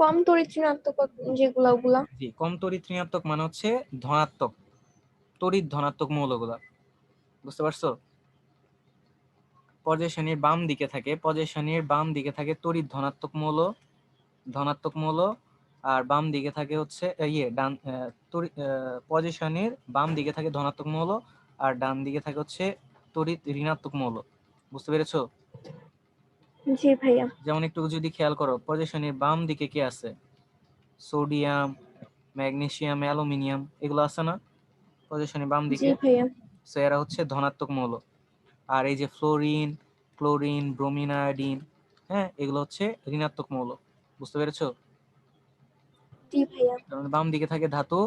কম তড়িৎ ঋণাত্মক যেগুলা ওগুলা। জি, কম তড়িৎ ঋণাত্মক মানে হচ্ছে ধনাত্মক, তড়িৎ ধনাত্মক মৌলগুলা। বুঝতে পারছো? পর্যায় সারণীর বাম দিকে থাকে, পর্যায় সারণীর বাম দিকে থাকে তড়িৎ ধনাত্মক মৌল, ধনাত্মক মৌল। আর বাম দিকে থাকে হচ্ছে ইয়ে ডান পর্যায় সারণীর বাম দিকে থাকে ধনাত্মক মৌল, আর ডান দিকে থাকে হচ্ছে তড়িৎ ঋণাত্মক মৌল। বুঝতে পেরেছো? জি ভাইয়া। যেমন একটু যদি খেয়াল করো, পর্যায় সারণীর বাম দিকে কি আছে? সোডিয়াম, ম্যাগনেসিয়াম, অ্যালুমিনিয়াম এগুলো আছে না পর্যায় সারণীর বাম জি দিকে? ভাইয়া। সো এরা হচ্ছে ধনাত্মক মৌল। আর এই যে ফ্লোরিন, ক্লোরিন, ব্রোমিন, আয়োডিন, হ্যাঁ, এগুলো হচ্ছে ঋণাত্মক মৌল। বুঝতে পেরেছো? জি ভাইয়া। কারণ বাম দিকে থাকে ধাতু,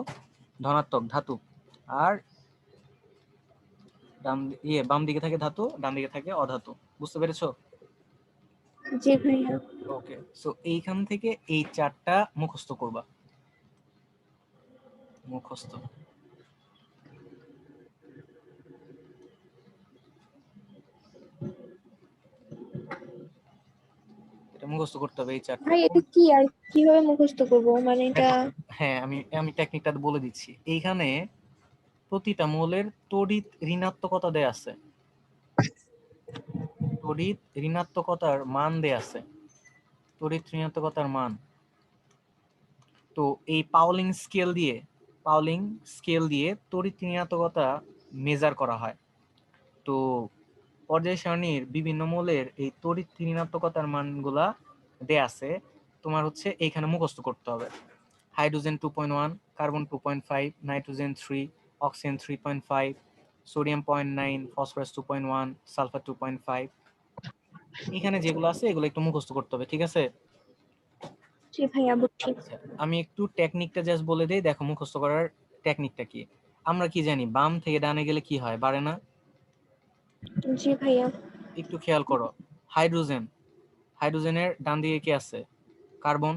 ধনাত্মক ধাতু, আর বাম দিকে থাকে ধাতু, ডান দিকে থাকে অধাতু। বুঝতে পেরেছো? জি ভাইয়া। ওকে। সো এইখান থেকে এই চারটা মুখস্থ করবা, মুখস্থ। এটা মুখস্থ করতে হবে এই চারটা। ভাই এটা কি আর কিভাবে মুখস্থ করব, মানে এটা? দেখো, হ্যাঁ আমি টেকনিকটা বলে দিচ্ছি। এইখানে প্রতিটা মোলের তড়িৎ ঋণাত্মকতা দেয়া আছে, তড়িৎ ঋণাত্মকতার মান দেয়া আছে, তড়িৎ ঋণাত্মকতার মান। তো এই পাউলিং স্কেল দিয়ে তড়িৎ ঋণাত্মকতা মেজার করা হয়। তো পর্যায় সারণীর বিভিন্ন মৌলের এই তড়িৎ ঋণাত্মকতার মানগুলা দেয়া আছে, তোমার হচ্ছে এইখানে মুখস্থ করতে হবে। Hydrogen 2.1, carbon 2.5, nitrogen 3, oxygen 3.5, sodium 0.9, phosphorus 2.1, sulphur 2.5। এখানে যেগুলো আছে এগুলো একটু মুখস্থ করতে হবে, ঠিক আছে? জি ভাইয়া বুঝছি। আচ্ছা, আমি একটু টেকনিকটা জাস্ট বলে দেই, দেখো মুখস্থ করার টেকনিকটা কি। আমরা কি জানি, বাম থেকে ডানে গেলে কি হয়, বাড়ে না? জি ভাইয়া। একটু খেয়াল করো। হাইড্রোজেন, হাইড্রোজেনের ডান দিকে কি আছে? কার্বন,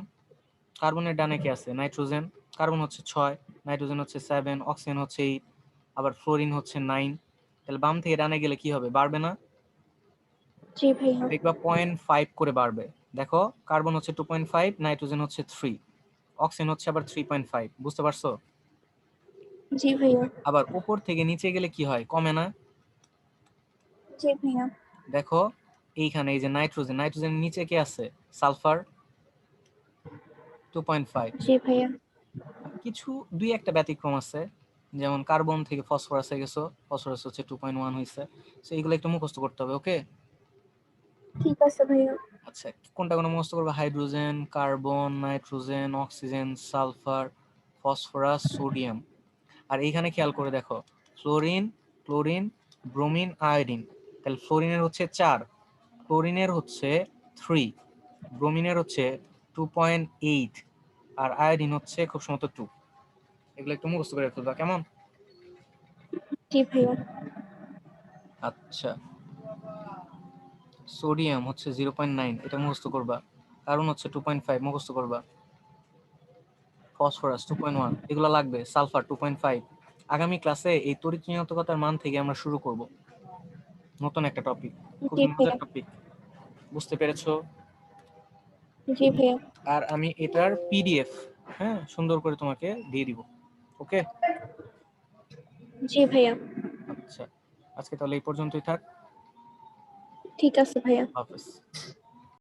কার্বনের ডানে কি আছে? নাইট্রোজেন। কার্বন হচ্ছে 6, নাইট্রোজেন হচ্ছে 7, অক্সিজেন হচ্ছে 8, আবার ফ্লোরিন হচ্ছে 9। তাহলে বাম থেকে ডানে গেলে কি হবে, বাড়বে না? জি ভাইয়া। দেখবা 0.5 করে বাড়বে। দেখো, কার্বন হচ্ছে 2.5, নাইট্রোজেন হচ্ছে 3, অক্সিজেন হচ্ছে আবার 3.5। বুঝতে পারছো? জি ভাইয়া। আবার উপর থেকে নিচে গেলে কি হয়, কমে না? জি ভাইয়া। দেখো এইখানে এই যে নাইট্রোজেন, নাইট্রোজেনের নিচে কি আছে? সালফার 2.5। জি ভাইয়া। কিছু দুই একটা ব্যতিক্রম আছে, যেমন কার্বন থেকে ফসফরাসে গেছো, ফসফরাস হচ্ছে 2.1 হয়েছে। সো এইগুলো একটু মুখস্থ করতে হবে, ওকে? ঠিক আছে ভাইয়া। আচ্ছা, কোনটা কোন মুখস্থ করবে? Hydrogen, carbon, nitrogen, oxygen, sulphur, phosphorus, sodium. আর এইখানে খেয়াল করে দেখো, ফ্লোরিন, ক্লোরিন, ব্রোমিন, আয়োডিন। তাহলে ফ্লোরিনের হচ্ছে 4, ক্লোরিনের হচ্ছে 3, ব্রোমিনের হচ্ছে 2.8, আর আয়োডিন হচ্ছে খুব সম্ভবত 2। এগুলো একটু মুখস্থ করে ফেলবা, কেমন? জি ভাইয়া। আচ্ছা, সোডিয়াম হচ্ছে 0.9, এটা মুখস্থ করবা। কার্বন হচ্ছে 2.5, মুখস্থ করবা। ফসফরাস 2.1, এগুলো লাগবে। সালফার 2.5। আগামী ক্লাসে এই তড়িৎ ঋণাত্মকতার মান থেকে আমরা শুরু করব নতুন একটা টপিক, জি খুবই মজার ভাইয়া। টপিক। বুঝতে পেরেছো? জি ভাইয়া। আর আমি এটার পিডিএফ, হ্যাঁ, সুন্দর করে তোমাকে দিয়ে দিব, ওকে? জি ভাইয়া। আচ্ছা, আজকে তাহলে এই পর্যন্তই থাক। ঠিক আছে ভাইয়া। হাফেজ।